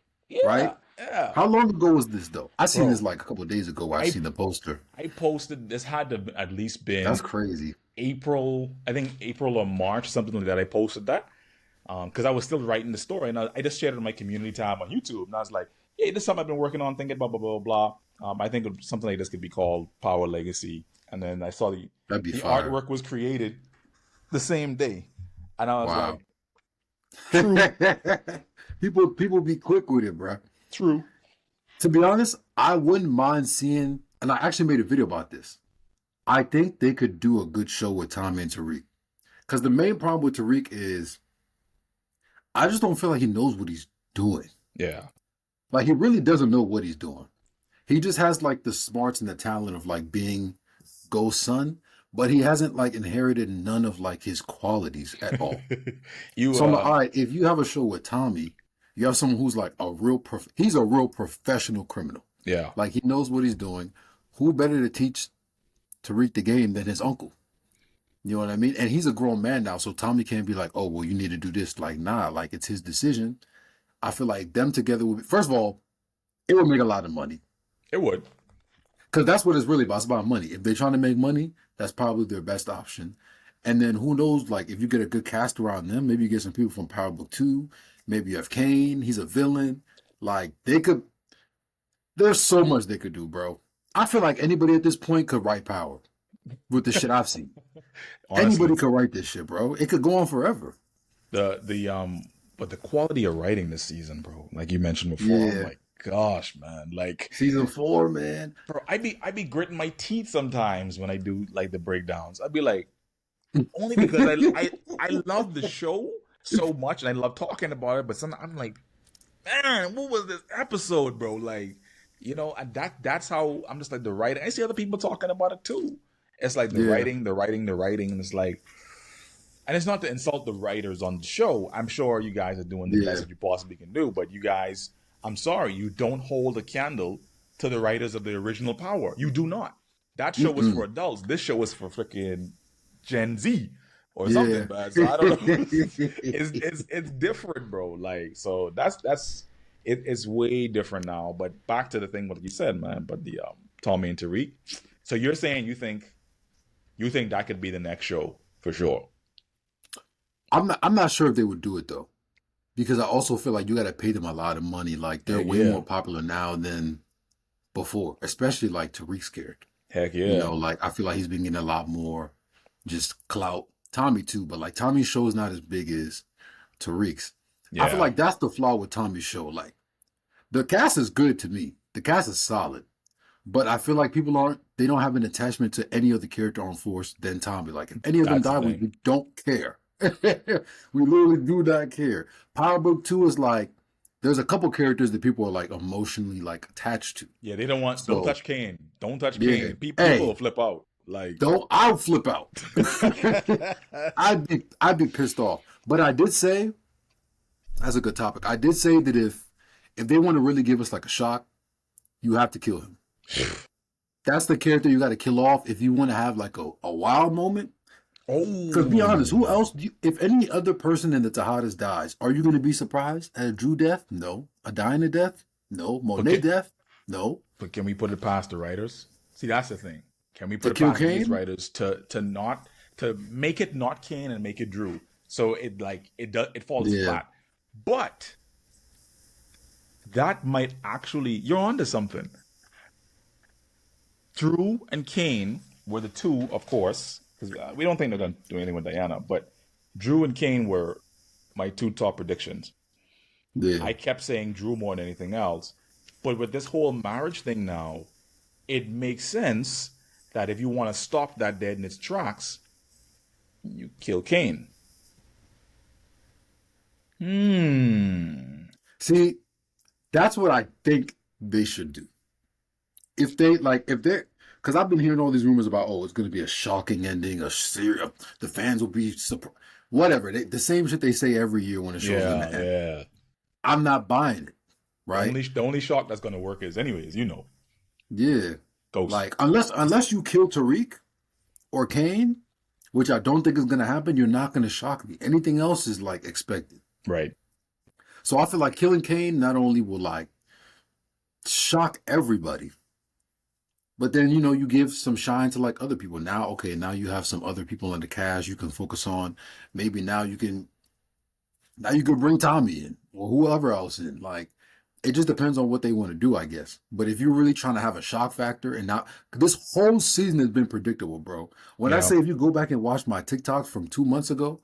right? yeah, yeah, How long ago was this though? I seen this bro. like a couple of days ago. I I seen the poster. I posted this had to have at least That's been crazy. April, I think April or March, something like that. I posted that because I was still writing the story, and I just shared it on my community tab on YouTube, and I was like, "Hey, this is something I've been working on, thinking blah blah blah blah." I think something like this could be called Power Legacy, and then I saw the That'd be the fire. artwork was created the same day, and I was Wow. like, "True, People be quick with it, bro. true, To be honest, I wouldn't mind seeing, and I actually made a video about this. I think they could do a good show with Tommy and Tariq. Because the main problem with Tariq is I just don't feel like he knows what he's doing. yeah, Like he really doesn't know what he's doing. He just has like the smarts and the talent of like being Ghost son, but he hasn't like inherited none of like his qualities at all. you So I'm like, all right, if you have a show with Tommy, you have someone who's like he's a real professional criminal. yeah, Like he knows what he's doing. Who better to teach Tariq the game than his uncle? You know what I mean? And he's a grown man now, so Tommy can't be like, oh, well, you need to do this. Like, nah, like it's his decision. I feel like them together would be, first of all, it would make a lot of money. it would, Because that's what it's really about. It's about money. If they're trying to make money, that's probably their best option. And then who knows, like if you get a good cast around them, maybe you get some people from Power Book 2, maybe you have Kane, he's a villain. Like there's so much they could do, bro. I feel like anybody at this point could write Power with the shit I've seen. honestly. Anybody could write this shit, bro. It could go on forever. But the quality of writing this season, bro, like you mentioned before, oh Yeah. my gosh, man, like Season 4, man. bro, I be gritting my teeth sometimes when I do like the breakdowns. I'd be like, only because I love the show so much and I love talking about it, but sometimes I'm like, man, what was this episode, bro? Like, and that's how I'm just like the writing. I see other people talking about it too. It's like the Yeah. writing, the writing, the writing, and it's like, and it's not to insult the writers on the show. I'm sure you guys are doing the best Yeah. that you possibly can do, but you guys I'm sorry, you don't hold a candle to the writers of the original Power. You do not. That show was for Mm-mm. adults. This show was for freaking Gen Z or something, Yeah. man. So I don't know. It's different, bro. Like, so it's way different now. But back to the thing what you said, man. But the Tommy and Tariq. So you're saying you think that could be the next show for sure? I'm not sure if they would do it though, because I also feel like you got to pay them a lot of money. Like they're Heck way yeah, more popular now than before, especially like Tariq's character. heck You yeah, know, like I feel like he's been getting a lot more just clout. Tommy too, but like Tommy's show is not as big as Tariq's. I feel yeah. like that's the flaw with Tommy's show. Like the cast is good to me. The cast is solid. But I feel like they don't have an attachment to any other character on Force than Tommy. Like if any of them That's the die, we, thing. we don't care. We literally do not care. Power Book 2 is like there's a couple characters that people are like emotionally like attached to. Yeah, they don't So touch Kane. Don't touch yeah. Kane. People will Hey, flip out. Like, don't I'll flip out. I'd be pissed off. But I did say, that's a good topic. I did say that if they want to really give us like a shock, you have to kill him. That's the character you got to kill off if you want to have like a wild moment. Because be honest, who oh, else? If any other person in the Tejadas dies, are you going to be surprised at a Drew death? No. A Diana death? No. Monet okay. death? No. But can we put it past the writers? See, that's the thing. Can we To put it kill past these Kane? writers to make it not Kane and make it Drew? So it falls Yeah. flat. But that might actually you're onto something. Drew and Kane were the two, of course, because we don't think they're going to do anything with Diana. But Drew and Kane were my two top predictions. Yeah. I kept saying Drew more than anything else. But with this whole marriage thing now, it makes sense that if you want to stop that dead in its tracks, you kill Kane. Hmm. See, that's what I think they should do. If they're, because I've been hearing all these rumors about, oh, it's going to be a shocking ending, the fans will be surprised, whatever. The same shit they say every year when the show's going Yeah, to end. yeah. I'm not buying it, The right? only shock that's gonna work is, anyways, Yeah. Ghost. Like, unless you kill Tariq or Kane, which I don't think is going to happen, you're not going to shock me. Anything else is like expected. Right. So I feel like killing Kane not only will like shock everybody, but then, you give some shine to like other people. Now, okay, now you have some other people in the cast you can focus on. Maybe now you can bring Tommy in or whoever else in. Like, it just depends on what they want to do, I guess. But if you're really trying to have a shock factor and not, this whole season has been predictable, bro. When I Yeah. say if you go back and watch my TikToks from 2 months ago,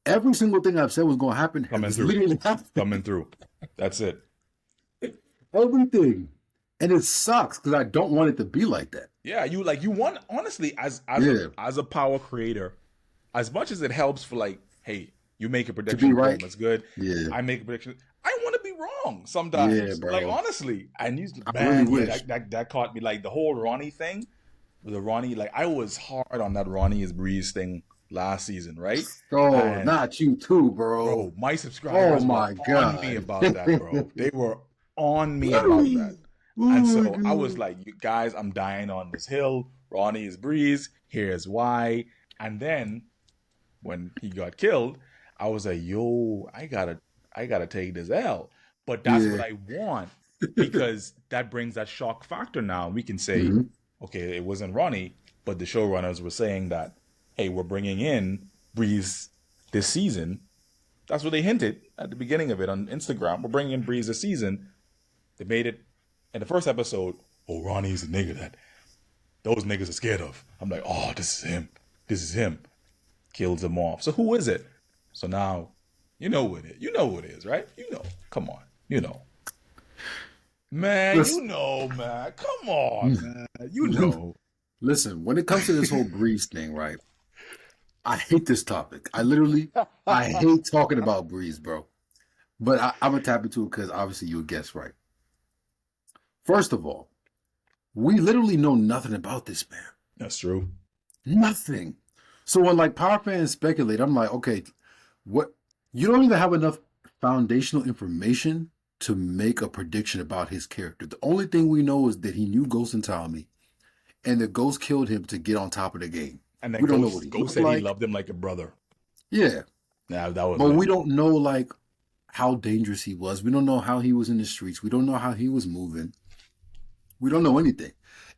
every single thing I've said was going to happen Coming has through. literally happened. Coming through. That's it. Everything. And it sucks because I don't want it to be like that. Yeah, you want, honestly, Yeah. as a power creator, as much as it helps for, like, hey, you make a To be prediction, boom, right. it's good. Yeah. I make a prediction. I want to be wrong Yeah, sometimes. Like, bro. honestly. And I really man, yeah, wish. that caught me. Like the whole Ronnie thing, the Ronnie, like I was hard on that Ronnie is Breeze thing last season, right? Oh, And not you too, bro. bro, my Oh subscribers were my on me God. about that, bro. They were on me about that. And so I was like, you guys, I'm dying on this hill. Ronnie is Breeze. Here's why. And then when he got killed, I was like, yo, I gotta take this L. But that's what Yeah. I want because that brings that shock factor now. We can say, Hmm. okay, it wasn't Ronnie, but the showrunners were saying that, hey, we're bringing in Breeze this season. That's what they hinted at the beginning of it on Instagram. We're bringing in Breeze this season. They made it in the first episode. Oh, Ronnie's a nigga that those niggas are scared of. I'm like, oh, this is him. This is him. Kills him off. So who is it? So now, you know what it is. You know who it is, right? You know. Come on. You know. Man, you Listen, know, man. Come on, man. You know. listen, when it comes to this whole Breeze thing, right? I hate this topic. I hate talking about Breeze, bro. But I'm going to tap into it because obviously you'll guess right. First of all, we literally know nothing about this man. That's true. Nothing. So when like power fans speculate, I'm like, okay, what? You don't even have enough foundational information to make a prediction about his character. The only thing we know is that he knew Ghost and Tommy, and the Ghost killed him to get on top of the game. And then We don't know what he Ghost looked said he like. loved him like a brother. Yeah, Yeah, that was but it. we don't know like how dangerous he was. We don't know how he was in the streets. We don't know how he was moving. We don't know anything.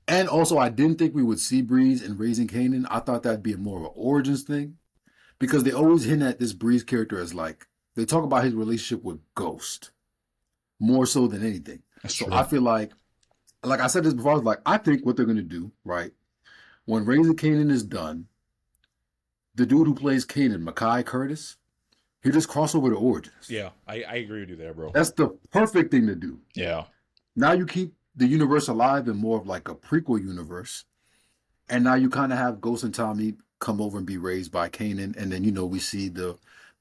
And also, I didn't think we would see Breeze in Raising Kanan. I thought that'd be more of an origins thing, because they always hint at this Breeze character as like, they talk about his relationship with Ghost more so than anything. That's So true. I feel like I said this before, I was like, I think what they're going to do, right, when Raising Kanan is done, the dude who plays Kanan, Mekhi Curtis, he just cross over to Origins. Yeah, I agree with you there, bro. That's the perfect thing to do. Yeah. Now you keep the universe alive in more of like a prequel universe. And now you kind of have Ghost and Tommy come over and be raised by Kanan. And then, we see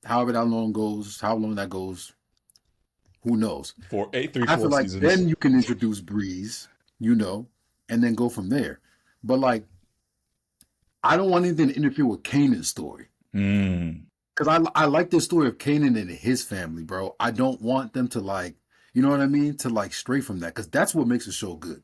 however that long goes, how long that goes, who knows? I feel 4 seasons. Then you can introduce Breeze, and then go from there. But like, I don't want anything to interfere with Kanan's story. Because I like the story of Kanan and his family, bro. I don't want them to like, you know what I mean? To like stray from that, because that's what makes the show good.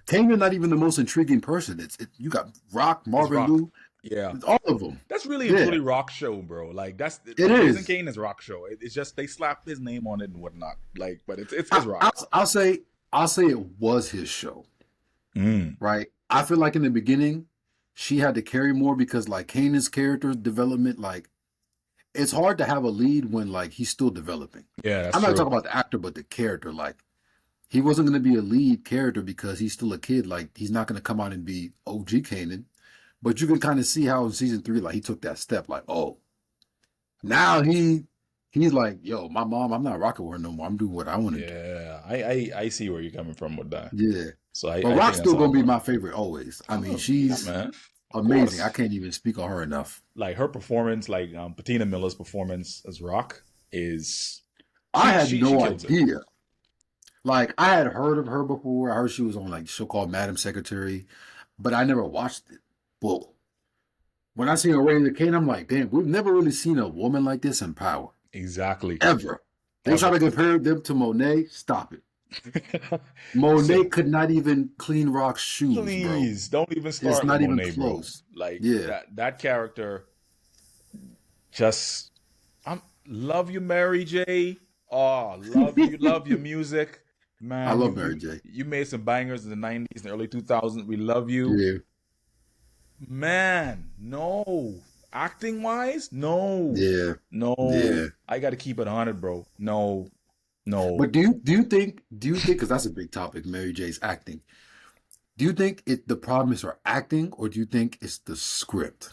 Kanan's not even the most intriguing person. You got Rock, Marvin Rock. Liu, Yeah, all of them. that's really a truly Rock show, bro. Like it is. Kane's Rock show. It's just they slap his name on it and whatnot. Like, but it's his Rock. I'll say it was his show, right? I feel like in the beginning, she had to carry more because like Kanan's character development, like it's hard to have a lead when like he's still developing. Yeah, that's I'm not true. talking about the actor, but the character. Like he wasn't going to be a lead character because he's still a kid. Like he's not going to come out and be OG Kanan. But you can kind of see how in season 3, like he took that step. Like, oh, now he's like, yo, my mom, I'm not rocking with her no more. I'm doing what I want to do. Yeah, I see where you're coming from with that. Yeah. So but Rock's still gonna be my favorite always. I mean, she's amazing. I can't even speak on her enough. Like her performance, like Patina Miller's performance as Rock is. I had no idea. Like I had heard of her before. I heard she was on like a show called Madam Secretary, but I never watched it. But when I seen her Raising Kanan, I'm like, damn, we've never really seen a woman like this in power. Exactly. Ever. They try to compare them to Monet. Stop it. Monet could not even clean Rock's shoes. Please, bro. Don't even start. It's not with even Monet, close. Bro. Like that character. Just, love you, Mary J. Oh, love your music, man. I love Mary J. You made some bangers in the 90s and early 2000s. We love you. Yeah. Man, no. Acting wise, no. Yeah. No. Yeah. I got to keep it 100, bro. No. But do you think, because that's a big topic, Mary J's acting. Do you think the problem is her acting, or do you think it's the script?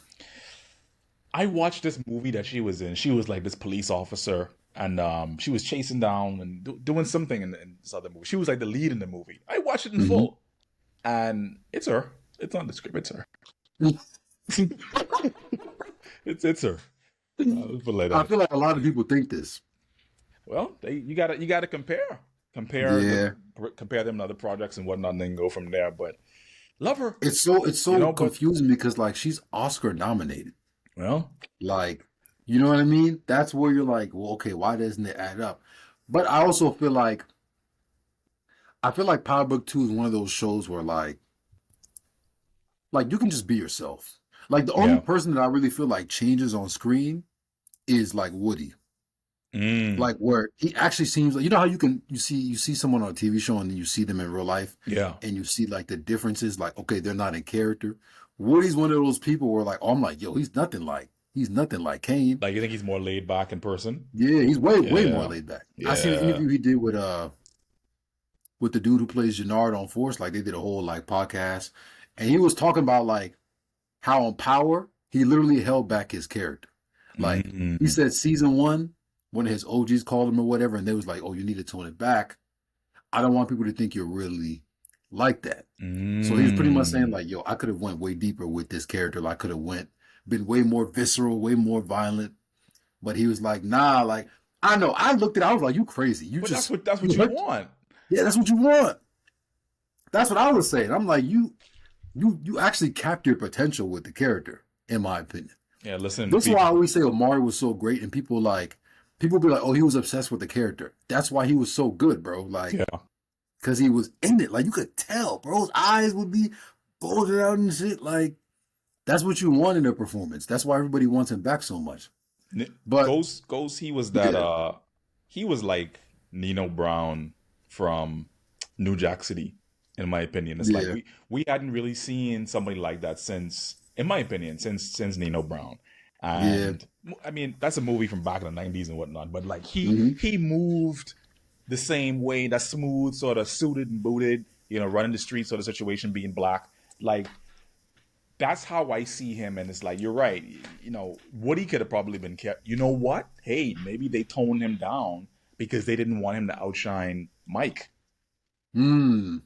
I watched this movie that she was in. She was like this police officer, and she was chasing down and doing something in this other movie. She was like the lead in the movie. I watched it in full, and it's her. It's on the script. It's her. it's her. I feel like a lot of people think this. Well, you gotta compare them to other projects and whatnot, and then go from there. But love her. It's so confusing because like she's Oscar nominated. Well, like, you know what I mean? That's where you're like, well, okay, why doesn't it add up? But I also feel like Power Book 2 is one of those shows where like you can just be yourself. Like the only person that I really feel like changes on screen is like Woody. Like where he actually seems like, you know how you see someone on a TV show and then you see them in real life, and you see like the differences, like okay, they're not in character. Woody's one of those people where like, oh, I'm like, yo, he's nothing like Kane. Like you think he's more laid back in person? Yeah, he's way more laid back. Yeah. I seen an interview he did with the dude who plays Jannard on Force. Like they did a whole like podcast, and he was talking about like how on Power he literally held back his character. Like he said, season 1. One of his OGs called him or whatever, and they was like, oh, you need to tone it back. I don't want people to think you're really like that. So he was pretty much saying like, yo, I could have went way deeper with this character. Like, I could have been way more visceral, way more violent. But he was like, nah, like, I know. I looked at it, I was like, you crazy. That's what you want. Yeah, that's what you want. That's what I was saying. I'm like, you actually capped your potential with the character, in my opinion. Yeah, listen. That's why I always say Omari was so great, and people people be like, "Oh, he was obsessed with the character." That's why he was so good, bro. Like, Yeah. because he was in it. Like, you could tell, bro. His eyes would be bulging out and shit. Like, that's what you want in a performance. That's why everybody wants him back so much. But Ghost, he was that yeah, he was like Nino Brown from New Jack City, in my opinion. It's like yeah, we hadn't really seen somebody like that since, in my opinion, since Nino Brown. yeah. And I mean, that's a movie from back in the 90s and whatnot, but like Hmm. he moved the same way, that smooth, sort of suited and booted, running the streets sort of situation, being black. Like that's how I see him. And it's like, you're right. Woody could have probably been kept. You know what? Hey, maybe they toned him down because they didn't want him to outshine Mike. Mm,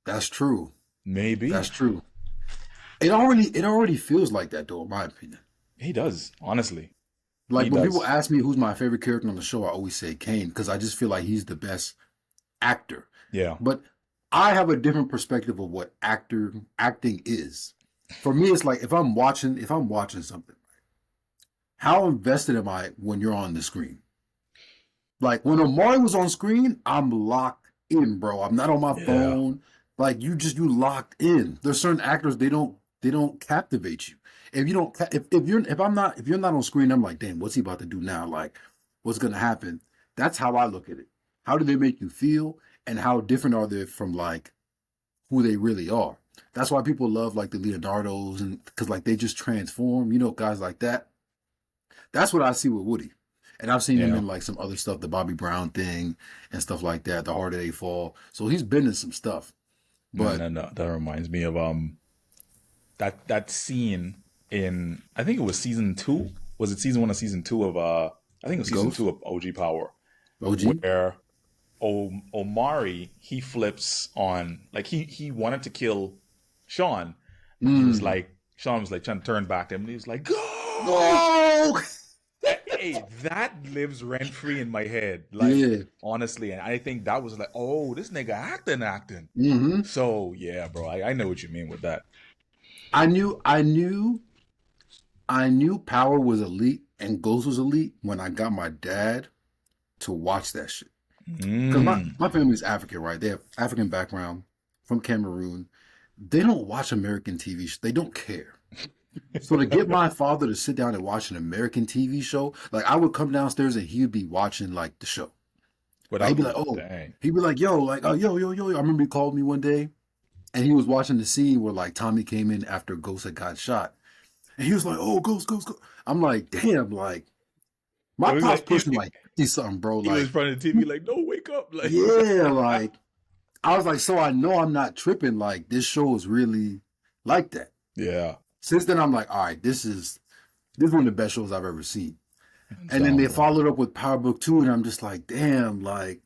that's true. That's Maybe. true. It already feels like that though, in my opinion. He does, honestly. Like He when people does. ask me who's my favorite character on the show, I always say Kane because I just feel like he's the best actor. Yeah. But I have a different perspective of what acting is. For me, it's like if I'm watching something, how invested am I when you're on the screen? Like when Omari was on screen, I'm locked in, bro. I'm not on my Yeah. phone. Like you locked in. There's certain actors they don't captivate you. If you don't if you're not on screen, I'm like, damn, what's he about to do now? Like, what's gonna happen? That's how I look at it. How do they make you feel, and how different are they from like who they really are? That's why people love like the Leonardos and because like they just transform. Guys like that. That's what I see with Woody. And I've seen him Yeah. in like some other stuff, the Bobby Brown thing and stuff like that, the harder they fall. So he's been in some stuff. And But then that reminds me of that scene in, I think it was season two. Was it season one or season two of I think it was season two Ghost, of OG Power, OG. where Omari, he flips on, like he wanted to kill Sean, and Mm. Sean was like trying to turn back to him, and he was like, "Ghost!" Oh, Hey, that lives rent free in my head, like yeah. honestly, and I think that was like, oh, this nigga acting. Hmm. So yeah, bro, I know what you mean with that. I knew Power was elite and Ghost was elite when I got my dad to watch that shit. Because my, Mm. my family's African, right? They have African background from Cameroon. They don't watch American TV. They don't care. So to get my father to sit down and watch an American TV show, like I would come downstairs and he'd be watching like the show. Like he'd Without be like, oh, dang, he'd be like, yo, like, oh, yo, yo, yo. I remember he called me one day and he was watching the scene where like Tommy came in after Ghost had got shot. And he was like, oh, Ghost, Ghost, Ghost. I'm like, damn, like my it was pop's like pushing like 50 something, bro. he was in Like, front of the TV, like, no, wake up, like, yeah, like I was like, so I know I'm not tripping. Like this show is really like that. yeah, Since then, I'm like, all right, this is one of the best shows I've ever seen. hands And then down, they bro. followed up with Power Book 2, and I'm just like, damn, like,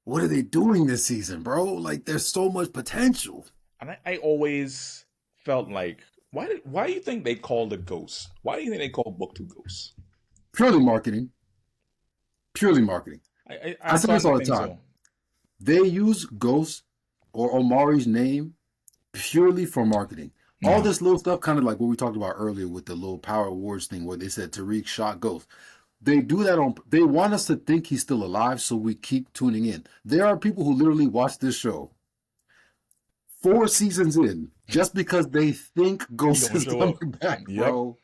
what are they doing this season, bro? Like, there's so much potential. And I always felt like, why do you think they called it Ghost? Why do you think they called book two Ghost? Purely marketing. Purely marketing. I'm I say this starting to all the think time. so. They use Ghost or Omari's name purely for marketing. All Yeah, this little stuff, kind of like what we talked about earlier with the little Power Awards thing where they said Tariq shot Ghost. They do that they want us to think he's still alive, so we keep tuning in. There are people who literally watch this show 4 seasons in just because they think he Ghost gonna is show up. coming back, Yep. bro.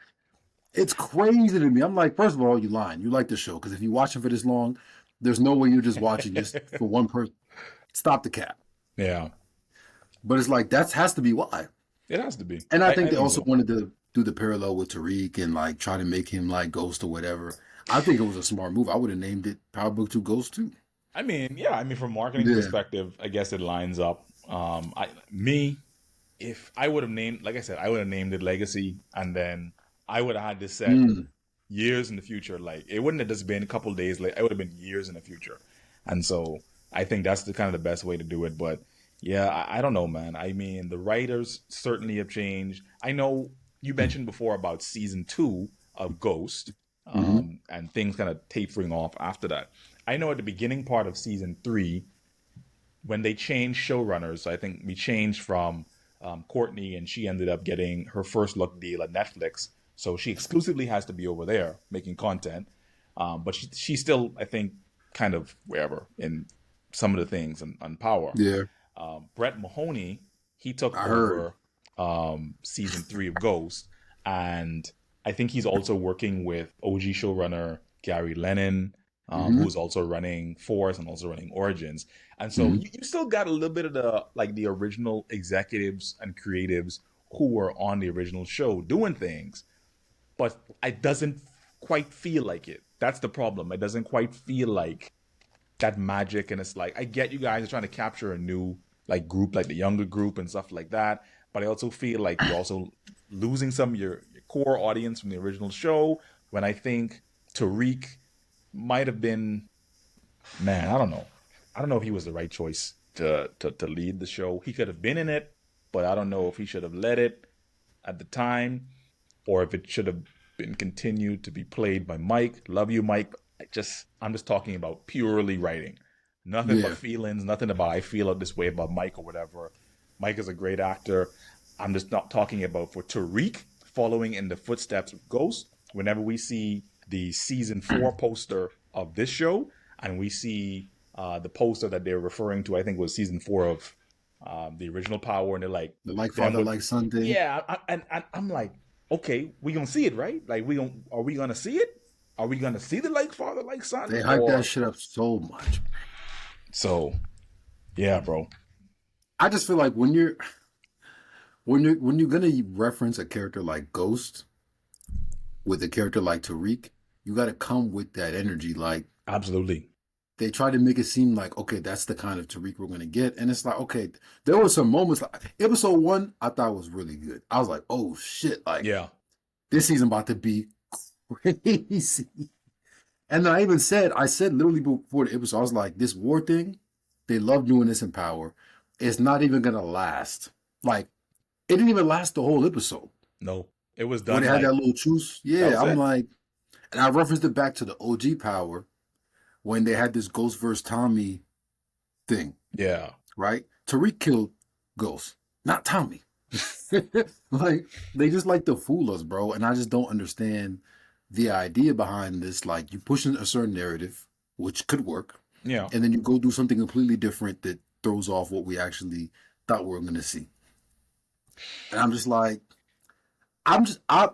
It's crazy to me. I'm like, first of all, you lying. You like the show because if you watch it for this long, there's no way you're just watching just for one person. Stop the cap. Yeah, But it's like that has to be why. it has to be. And I think I they think also so. wanted to do the parallel with Tariq and like try to make him like Ghost or whatever. I think it was a smart move. I would have named it Power Book 2 Ghost too. I mean, yeah, I mean, from marketing Yeah. perspective, I guess it lines up. Me, if I would have named, like I said, I would have named it Legacy, and then I would have had this set Mm. years in the future. Like it wouldn't have just been a couple of days. Like it would have been years in the future, and so I think that's the kind of the best way to do it. But yeah, I don't know, man. I mean, the writers certainly have changed. I know you mentioned before about season two of Ghost, Hmm. and things kind of tapering off after that. I know at the beginning part of season three, when they changed showrunners, I think we changed from Courtney, and she ended up getting her first look deal at Netflix. So she exclusively has to be over there making content. But she's still, I think, kind of wherever in some of the things on Power. Yeah, Brett Mahoney, he took I heard. over season 3 of Ghost, and I think he's also working with OG showrunner Gary Lennon, Hmm. who's also running Force and also running Origins. And so Hmm. you still got a little bit of the original executives and creatives who were on the original show doing things, but it doesn't quite feel like it. That's the problem. It doesn't quite feel like that magic, and it's like I get you guys are trying to capture a new like group, like the younger group and stuff like that, but I also feel like you're also losing some of your core audience from the original show. When I think Tariq might have been, man, I don't know if he was the right choice to lead the show. He could have been in it, but I don't know if he should have led it at the time, or if it should have been continued to be played by Mike. Love you, Mike. I'm just talking about purely writing. Nothing but Yeah, feelings, nothing about I feel this way about Mike or whatever. Mike is a great actor. I'm just not talking about for Tariq following in the footsteps of Ghost. Whenever we see the season 4 poster of this show, and we see the poster that they're referring to, I think was season 4 of the original Power, and they're like the like them father, with, like son thing. yeah, and I'm like, okay, we gonna see it, right? Like are we gonna see it? Are we gonna see the like father, like son? They hype that Or shit up so much. so yeah, bro. I just feel like when you're gonna reference a character like Ghost with a character like Tariq, you got to come with that energy. Like Absolutely. they try to make it seem like, okay, that's the kind of Tariq we're gonna get, and it's like, okay, there were some moments like episode 1 I thought was really good. I was like, oh shit, like Yeah. this season about to be crazy. And I said literally before the episode, I was like, this war thing, they love doing this in Power. It's not even gonna last. Like it didn't even last the whole episode. No. It was When done they had like that little truce, that yeah, was I'm it. like, and I referenced it back to the OG Power when they had this Ghost versus Tommy thing, Yeah. right? Tariq killed Ghost, not Tommy. Like they just like to fool us, bro. And I just don't understand the idea behind this. Like you pushing a certain narrative, which could work, Yeah. and then you go do something completely different that throws off what we actually thought we were gonna see. And I'm just like, I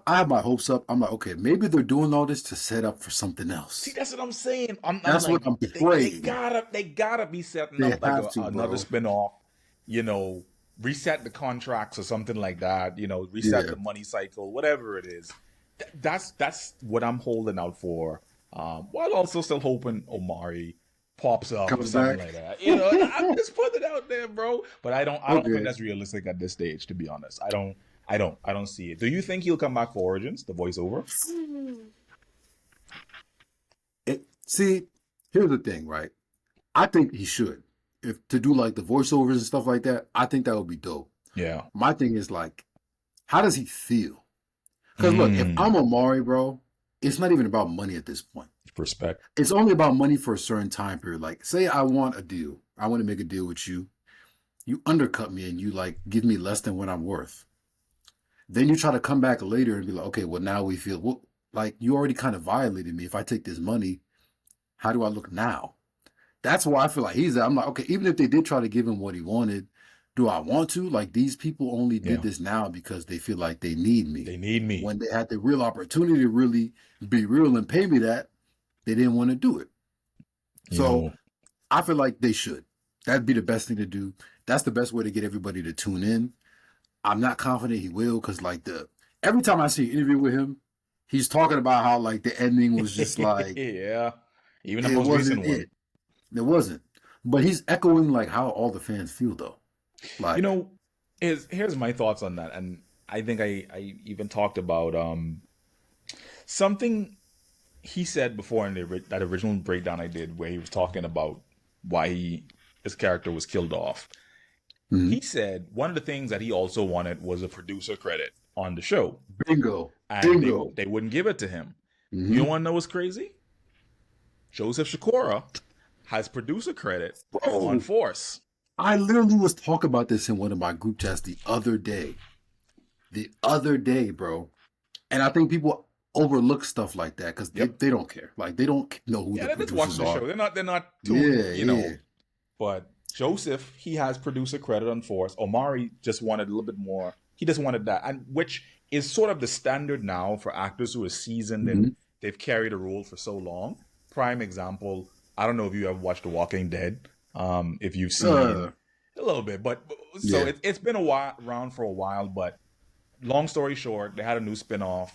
have my hopes up. I'm like, okay, maybe they're doing all this to set up for something See, else. that's what I'm saying. I'm That's what like, I'm they praying. gotta be setting They up like have to, another bro. spinoff, you know, reset the contracts or something like that, reset Yeah, the money cycle, whatever it is. That's what I'm holding out for. While also still hoping Omari pops up or comes something back. like that. I'm just putting it out there, bro. But I don't think Okay. that's realistic at this stage, to be honest. I don't see it. Do you think he'll come back for Origins, the voiceover? See, here's the thing, right? I think he should. If to do like the voiceovers and stuff like that, I think that would be dope. Yeah. My thing is like, how does he feel? Because look, if Mm, I'm Omari, bro, it's not even about money at this point. respect. It's only about money for a certain time period. Like, say I want a deal. I want to make a deal with you. You undercut me and you like give me less than what I'm worth. Then you try to come back later and be like, okay, well now we feel well, like you already kind of violated me. If I take this money, how do I look now? That's why I feel like he's. I'm like, okay, even if they did try to give him what he wanted, do I want to? Like these people only did Yeah. this now because they feel like they need me. They need me. When they had the real opportunity to really be real and pay me that, they didn't want to do it. You So know, I feel like they should. That'd be the best thing to do. That's the best way to get everybody to tune in. I'm not confident he will because like the every time I see an interview with him, he's talking about how like the ending was just like yeah. Even the it most wasn't recent one. it. It wasn't. But he's echoing like how all the fans feel though. You Like, know, here's my thoughts on that, and I think I even talked about something he said before in that original breakdown I did, where he was talking about why his character was killed off. mhm. He said one of the things that he also wanted was a producer credit on the show, Bingo. and Bingo. they wouldn't give it to him. You Hmm. don't want to know what's crazy? Joseph Shikora has producer credit on Bro, Force. I literally was talking about this in one of my group chats the other day. The other day, bro. And I think people overlook stuff like that because Yep. they don't care. Like they don't know who Yeah, the they're just watching producers the are. show. They're not too, Yeah, you know. yeah. But Joseph, he has producer credit on Force. Omari just wanted a little bit more. He just wanted that, and which is sort of the standard now for actors who are seasoned and Hmm. they've carried a role for so long. Prime example. I don't know if you ever watched The Walking Dead. If you've seen Uh, a little bit, but so yeah. it's been a while around for a while. But long story short, they had a new spinoff.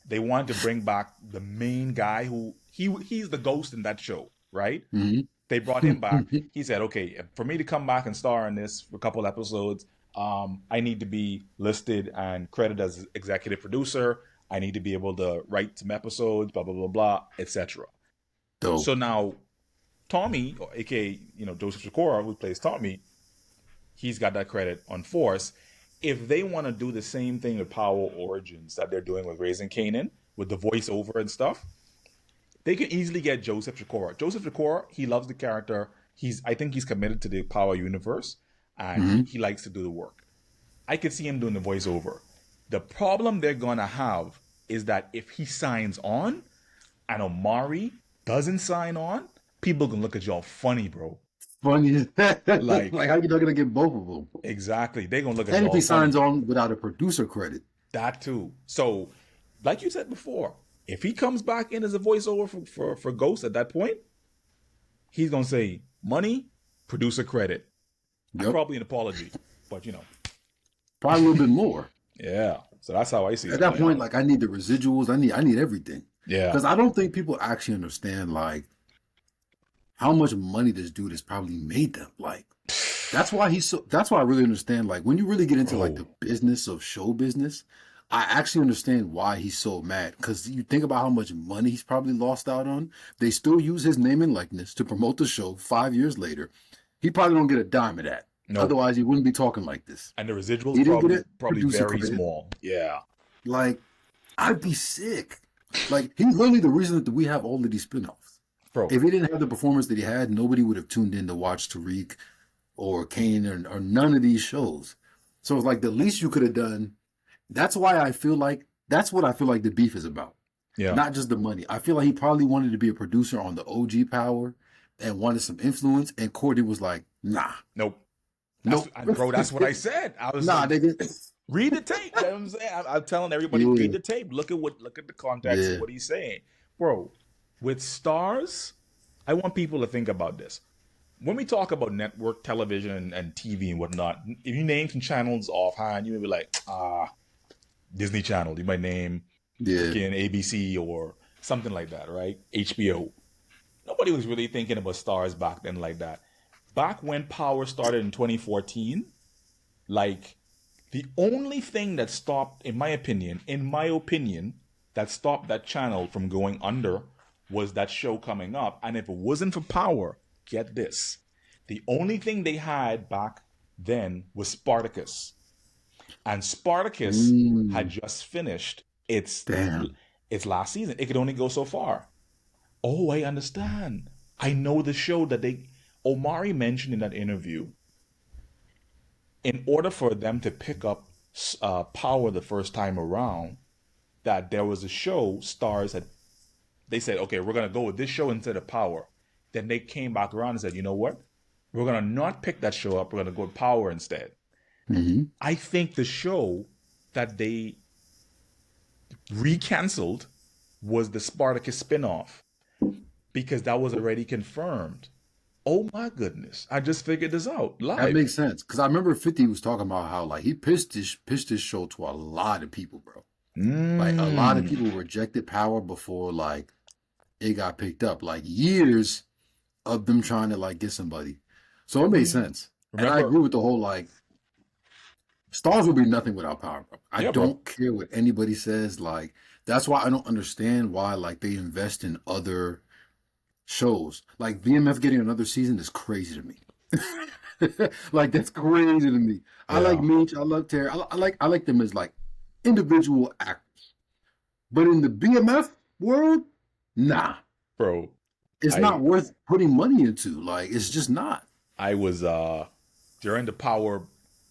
They wanted to bring back the main guy who he's the ghost in that show, right? Hmm. They brought him back. He said, "Okay, for me to come back and star in this for a couple episodes, I need to be listed and credited as executive producer. I need to be able to write some episodes, blah blah blah blah, etc." Dope. So now Tommy, or aka Joseph Sikora, who plays Tommy, he's got that credit on Force. If they want to do the same thing with Power Origins that they're doing with Raising Kanan, with the voiceover and stuff, they can easily get Joseph Sikora. Joseph Sikora, he loves the character. I think he's committed to the Power universe, and Hmm. he likes to do the work. I could see him doing the voiceover. The problem they're gonna have is that if he signs on and Omari doesn't sign on, people can look at y'all funny, bro. Funny as that. Like, Like how you not gonna get both of them? exactly. They're gonna look at And if y'all he funny. signs on without a producer credit, That too. So, like you said before, if he comes back in as a voiceover for Ghost at that point, he's gonna say money, producer credit, and yep, probably an apology. But probably a little bit more. yeah. So that's how I see At it that playing point, out. like I need the residuals. I need everything Yeah. because I don't think people actually understand like how much money this dude has probably made them. Like that's why he's so. That's why I really understand. Like when you really get into like Bro. the business of show business, I actually understand why he's so mad. Because you think about how much money he's probably lost out on. They still use his name and likeness to promote the show 5 years later. He probably don't get a dime of that. Nope. Otherwise, he wouldn't be talking like this. And the residuals He didn't get probably a probably producer very credit. small. Yeah. Like I'd be sick. Like he's literally the reason that we have all of these spinoffs. Bro. If he didn't have the performance that he had, nobody would have tuned in to watch Tariq or Kane or none of these shows. So it's like the least you could have done. That's why I feel like that's what I feel like the beef is about. Yeah. Not just the money. I feel like he probably wanted to be a producer on the OG Power and wanted some influence. And Courtney was like, nah, Nope. nope. Bro, that's what I said. I was Nah, like, nigga. read the tape. You know what I'm saying? I'm telling everybody, read Yeah, the tape. Look at the context of yeah. what he's saying. Bro, with stars, I want people to think about this. When we talk about network television and TV and whatnot, if you name some channels offhand, you may be like, Disney Channel. You might name Yeah. freaking ABC or something like that, right? HBO. Nobody was really thinking about stars back then like that. Back when Power started in 2014, like the only thing that stopped, in my opinion, that stopped that channel from going under was that show coming up. And if it wasn't for Power, get this. The only thing they had back then was Spartacus. And Spartacus had Mm, just finished its damn. its last season. It could only go so far. Oh, I understand. I know the show that Omari mentioned in that interview. In order for them to pick up Power the first time around, that there was a show stars that they said, okay, we're gonna go with this show instead of Power. Then they came back around and said, you know what? We're gonna not pick that show up. We're gonna go with Power instead. Hmm. I think the show that they recanceled was the Spartacus spinoff because that was already confirmed. Oh my goodness! I just figured this out That live. makes sense. Because I remember 50 was talking about how like he pitched his show to a lot of people, bro. Like a lot of Mm. people rejected Power before like it got picked up. Like years of them trying to like get somebody. So it made sense. And I Remember? agree with the whole like stars would be nothing without Power, bro. I Yeah, bro. don't care what anybody says. Like that's why I don't understand why like they invest in other shows. Like VMF getting another season is crazy to me. Like that's crazy to me. I like Yeah, Meech, I love Terry. I like them as like individual actors. But in the BMF world, nah. bro. It's not I worth putting money into. Like it's just not. I was during the Power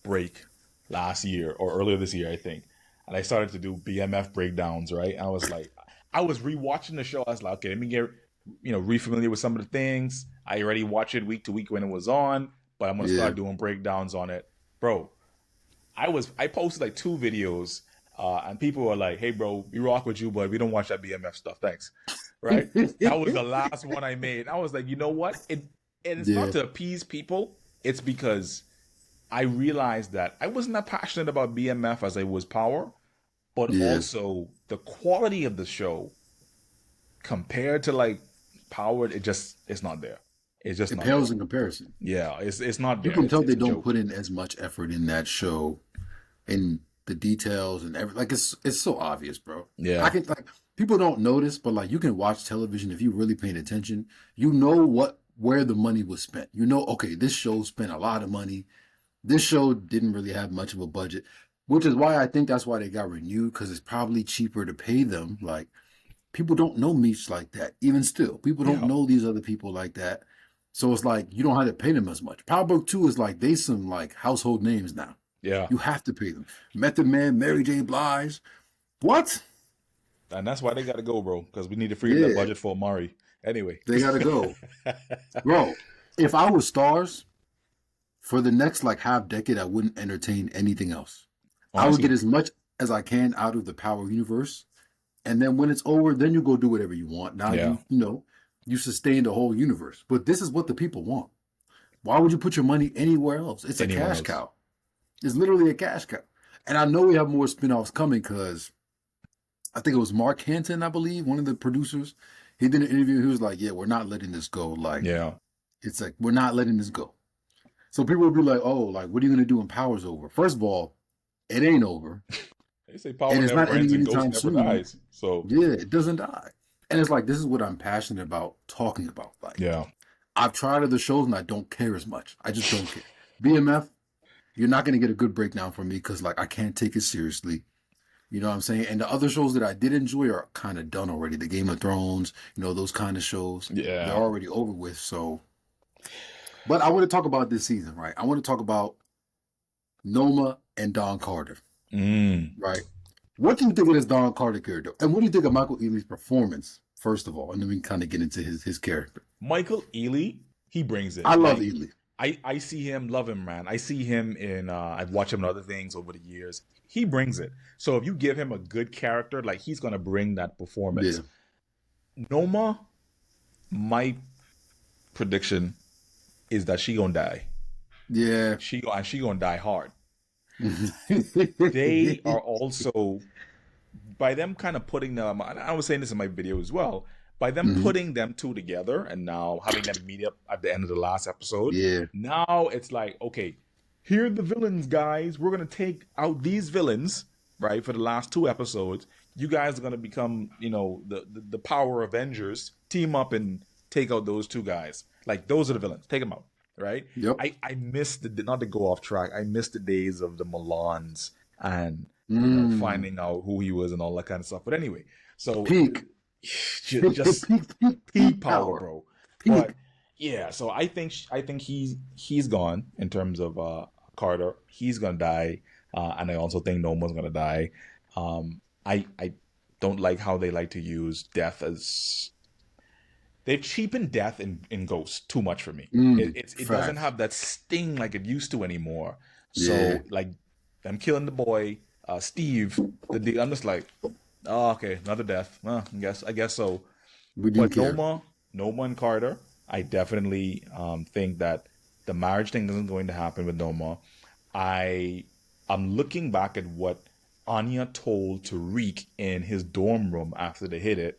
break last year or earlier this year, I think, and I started to do BMF breakdowns. Right, and I was like, I was rewatching the show. I was like, okay, let me get re-familiar with some of the things. I already watched it week to week when it was on, but I'm gonna Yeah. start doing breakdowns on it, bro. I posted like 2 videos, and people were like, "Hey, bro, we rock with you, but we don't watch that BMF stuff. Thanks." Right? That was the last one I made. I was like, you know what? It's not Yeah. to appease people. It's because I realized that I wasn't that passionate about BMF as I was Power, but Yeah. also the quality of the show compared to like Power, it's not there. It's just It not there. pales in comparison. Yeah, it's not You there. can tell It's they a don't joke. put in as much effort in that show, in the details and everything. Like it's so obvious, bro. I Yeah, can like people don't notice, but like you can watch television if you really paying attention. You know where the money was spent. You know, okay, this show spent a lot of money. This show didn't really have much of a budget, which is why I think that's why they got renewed because it's probably cheaper to pay them. Like people don't know Meech like that. Even still, people don't yeah, know these other people like that. So it's like you don't have to pay them as much. Power Book 2 is like they some like household names now. yeah. You have to pay them. Method Man, Mary J. Blige. What? And that's why they got to go, bro, because we need to free up that Yeah, budget for Amari. Anyway. they gotta go. Bro, if I was stars for the next like half decade, I wouldn't entertain anything else. I would get Honestly, as much as I can out of the Power universe. And then when it's over, then you go do whatever you want. Now yeah, you sustain the whole universe. But this is what the people want. Why would you put your money anywhere else? It's a anywhere cash else. cow. It's literally a cash cow. And I know we have more spin-offs coming because I think it was Mark Hanton, I believe, one of the producers. He did an interview. He was like, "Yeah, we're not letting this go. Like, Yeah. it's like we're not letting this go." So people will be like, "Oh, like, what are you gonna do when Power's over?" First of all, it ain't over, They say power and it's not never ends ending and ghost anytime never soon. dies. So, Yeah, it doesn't die, and it's like this is what I'm passionate about talking about. Like, yeah. I've tried other shows and I don't care as much. I just don't care. BMF, you're not gonna get a good breakdown from me because like I can't take it seriously. You know what I'm saying? And the other shows that I did enjoy are kind of done already. The Game of Thrones, those kind of shows, they're Yeah. already over with. So, but I want to talk about this season, right? I want to talk about Noma and Don Carter, Mm. right? What do you think of this Don Carter character? And what do you think of Michael Ealy's performance, first of all? And then we can kind of get into his character. Michael Ealy, he brings it. I love Like, Ealy. I see him, love him, man. I see him in, I've watched him in other things over the years. He brings it. So if you give him a good character, like, he's going to bring that Yeah. performance. Noma, my prediction is that she gonna die. Yeah. She gonna die hard. They are also, by them kind of putting them, and I was saying this in my video as well, by them Mhm. putting them two together and now having them meet up at the end of the last episode, Yeah. now it's like, okay, here are the villains, guys. We're gonna take out these villains, right? For the last 2 episodes, you guys are gonna become, the Power Avengers, team up and take out those 2 guys. Like, those are the villains. Take them out, right? Yep. I miss not to go off track. I miss the days of the Milans and Mm. finding out who he was and all that kind of stuff. But anyway, so Peak. just peak Peak power, power. bro. Peak. But yeah, so I think he's gone in terms of Carter. He's gonna die, and I also think Noma's gonna die. I don't like how they like to use death as they've cheapened death in Ghost too much for me. It doesn't Facts. have that sting like it used to anymore. Yeah. So like them killing the boy, Steve, I'm just like, oh, okay, another death. I guess so. We didn't But care. Noma and Carter, I definitely think that the marriage thing isn't going to happen with Noma. I'm looking back at what Anya told Tariq in his dorm room after they hit it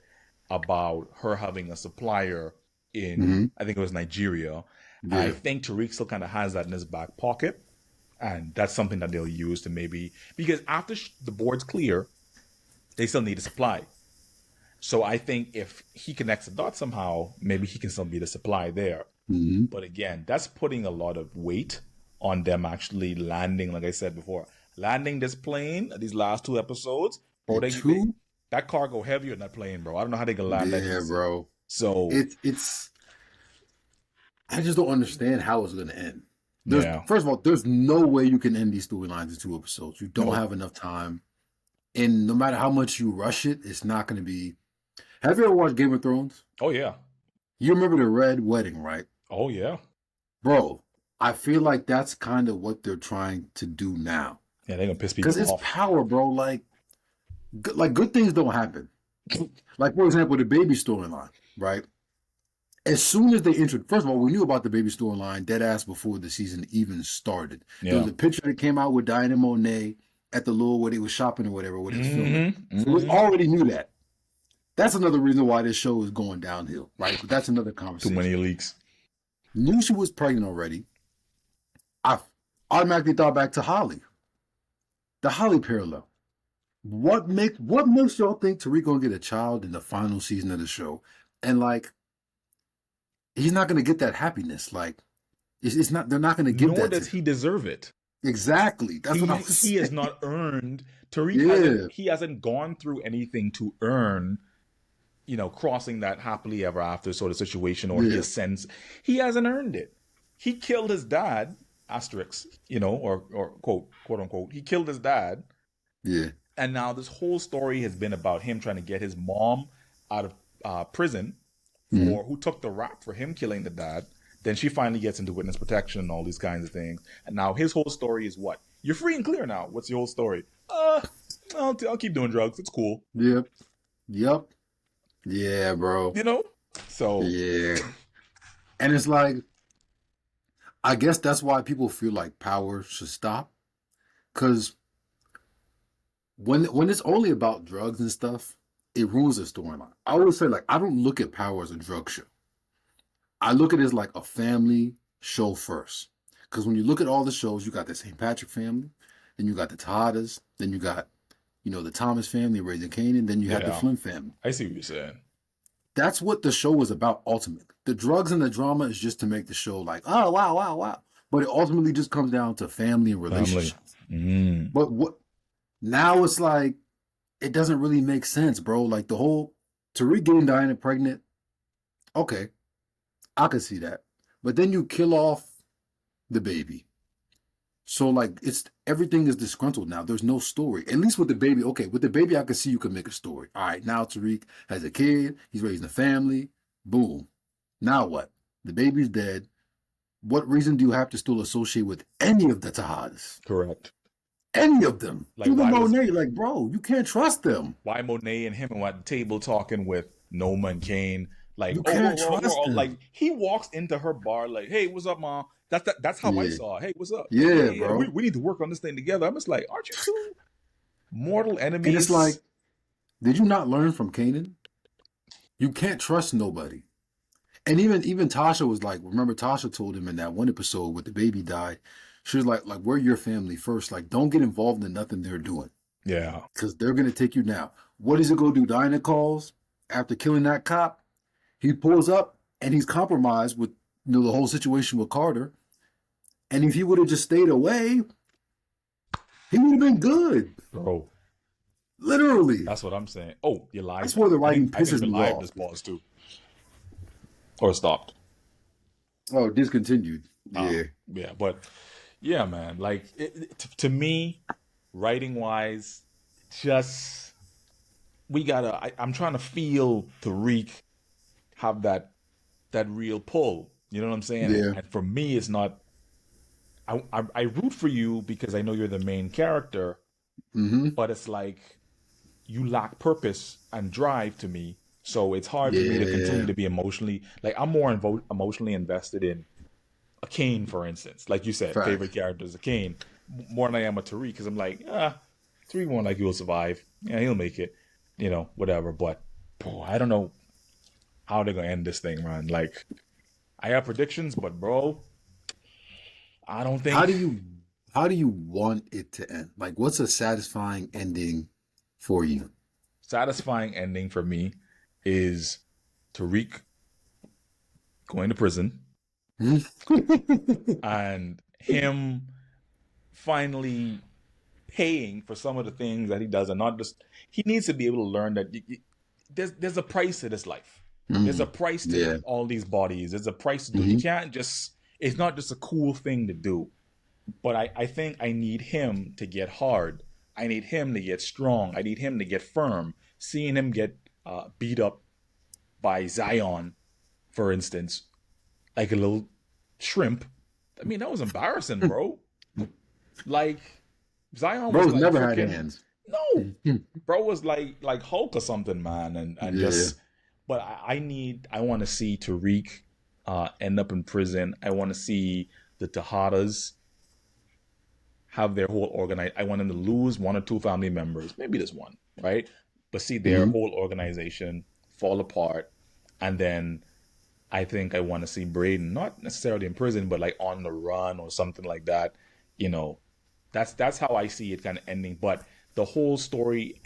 about her having a supplier in, Hmm. I think it was Nigeria. I Yeah. think Tariq still kind of has that in his back pocket. And that's something that they'll use to maybe, because after the board's clear, they still need a supply. So I think if he connects the dots somehow, maybe he can still be the supply there. Hmm. But again, that's putting a lot of weight on them actually landing, like I said before, landing this plane, these last 2 episodes, bro, And two. that cargo heavier than that plane, bro. I don't know how they can land that Yeah, easy. bro. So, It's. I just don't understand how it's gonna end. yeah. First of all, there's no way you can end these storylines in 2 episodes. You don't No. have enough time, and no matter how much you rush it, it's not gonna be Have you ever watched Game of Thrones? Oh yeah. You remember the Red Wedding, right? Oh yeah. Bro, I feel like that's kind of what they're trying to do now. Yeah, they're gonna piss Because people it's off. power, bro. Like good things don't happen. Like, for example, the baby storyline, right? As soon as they entered, first of all, we knew about the baby storyline dead ass before the season even started. There Yeah. was a picture that came out with Diana Monet at the Lure where they was shopping or whatever, where they was filming. Mm-hmm. So we Mm-hmm. already knew that. That's another reason why this show is going downhill, right? But that's another Too many conversation. leaks. Knew she was pregnant already. I automatically thought back to Holly, the Holly parallel. What makes y'all think Tariq gonna get a child in the final season of the show? And like, he's not gonna get that happiness. Like, it's not. They're not gonna give Nor that to does him. he deserve it. Exactly. That's what I was He has saying. not earned. Tariq Yeah, hasn't gone through anything to earn, crossing that happily ever after sort of situation, or yeah, his sense. He hasn't earned it. He killed his dad, asterisk, or quote unquote. He killed his dad, yeah. and now this whole story has been about him trying to get his mom out of prison Mm-hmm. for who took the rap for him killing the dad. Then she finally gets into witness protection and all these kinds of things. And now his whole story is what? You're free and clear now. What's your whole story? I'll keep doing drugs. It's cool. Yep, yep. Yeah, bro. You know? So, Yeah. And it's like, I guess that's why people feel like power should stop. Because when it's only about drugs and stuff, it ruins the storyline. I always say, like, I don't look at power as a drug show. I look at it as like a family show first. Because when you look at all the shows, you got the St. Patrick family, then you got the Tejadas, then you got, the Thomas family raising Canaan, then you had the yeah, Flynn family. I see what you're saying. That's what the show is about ultimately. The drugs and the drama is just to make the show like, oh, wow, wow, wow. But it ultimately just comes down to family and Family. relationships. Mm. But what now it's like, it doesn't really make sense, bro. Like the whole Tariq getting Diana pregnant, okay, I could see that. But then you kill off the baby. So like it's everything is disgruntled now. There's no story. At least with the baby, okay, with the baby I could see you could make a story. All right, now Tariq has a kid, he's raising a family, boom. Now what? The baby's dead. What reason do you have to still associate with any of the Tejadas? Correct. Any of them. Like, Even why was Monet, like, bro, you can't trust them. why Monet and him and at the table talking with Noma and Kane? Like, You can't trust like them. he walks into her bar like, hey, what's up, mom? That's how I Yeah. saw it. Hey, what's up? Yeah, Yeah, bro. we need to work on this thing together. I'm just like, aren't you two mortal And it's like, enemies? did you not learn from Kanan? You can't trust nobody. And even Tasha was like, remember Tasha told him in that one episode when the baby died, she was like, we're your family first. Like, don't get involved in nothing they're doing. Yeah, Because they're gonna take you now. What does it go do? Diana calls after killing that cop. He pulls up and he's compromised with the whole situation with Carter. And if he would have just stayed away, he would have been good. bro. Literally. That's what I'm saying. Oh, you lied. That's where the writing I think pisses the me live off. just paused too, or stopped. Oh, discontinued. Yeah. Yeah, but yeah, man. Like to me, writing wise, just we gotta. I'm trying to feel Tariq have that real pull. You know what I'm saying? Yeah. And for me, it's not. I root for you because I know you're the main character, Mm-hmm. but it's like you lack purpose and drive to me. So it's hard for me to continue Yeah. to be emotionally like I'm more emotionally invested in a Kane, for instance. Like you said, favorite Fact. character is a Kane more than I am a Tariq because I'm like, Tariq won't like he'll survive. Yeah, he'll make it. Whatever. But bro, I don't know how they're gonna end this thing, man. Like I have predictions, but bro, I don't How think do you how do you want it to end? Like, what's a satisfying ending for you? satisfying ending for me is Tariq going to prison and him finally paying for some of the things that he does, and not just he needs to be able to learn that there's a price to this life. There's a Mm. price to Yeah. all these bodies. There's a price to do. You Mm-hmm. can't just. It's not just a cool thing to do. But I think I need him to get hard. I need him to get strong. I need him to get firm. Seeing him get beat up by Zion, for instance, like a little shrimp. I mean, that was embarrassing, bro. Like Zion was Bro's like never had freaking hands. no, bro was like Hulk or something, man, and Yeah. just. But I want to see Tariq end up in prison. I want to see the Tejadas have their whole organize. I want them to lose one or two family members, maybe just one, right? But see their Hmm. whole organization fall apart, and then I think I want to see Braden not necessarily in prison, but like on the run or something like that. You know, that's how I see it kind of ending. But the whole story,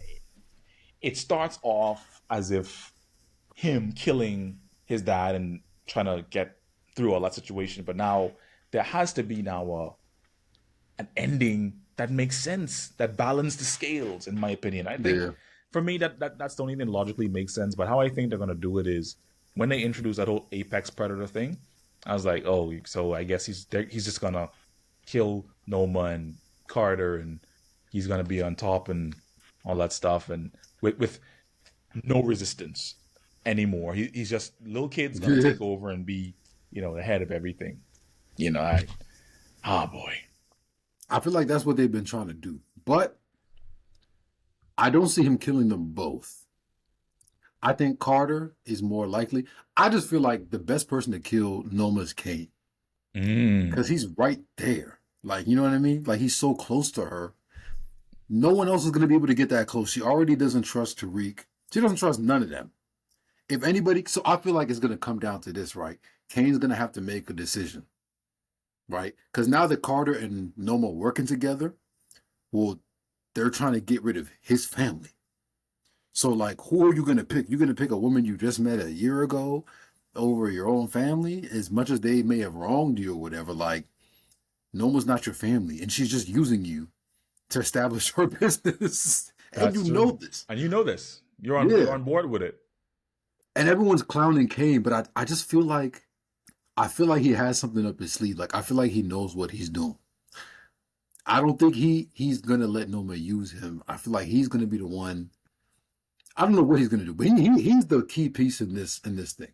it starts off as if him killing his dad and trying to get through all that situation, but now there has to be now an ending that makes sense, that balance the scales, in my opinion. I think Yeah. for me that's the only thing logically makes sense. But how I think they're gonna do it is when they introduce that whole apex predator thing, I was like, oh, so I guess he's just gonna kill Noma and Carter, and he's gonna be on top and all that stuff, and with no resistance anymore. He's just little kid's gonna Yeah. take over and be, the head of everything. Boy. I feel like that's what they've been trying to do. But I don't see him killing them both. I think Carter is more likely. I just feel like the best person to kill Noma is Kane. Mm. Because he's right there. Like, you know what I mean? Like, he's so close to her. No one else is going to be able to get that close. She already doesn't trust Tariq. She doesn't trust none of them. If anybody, so I feel like it's going to come down to this, right? Kane's going to have to make a decision, right? Because now that Carter and Noma working together, well, they're trying to get rid of his family. So, like, who are you going to pick? You're going to pick a woman you just met a year ago over your own family? As much as they may have wronged you or whatever, like, Noma's not your family, and she's just using you to establish her business. And That's you true. know this. And you know this. You're Yeah. on board with it. And everyone's clowning Kane, but I just feel like he has something up his sleeve. Like I feel like he knows what he's doing. I don't think he's gonna let Noma use him. I feel like he's gonna be the one. I don't know what he's gonna do, but he's the key piece in this thing.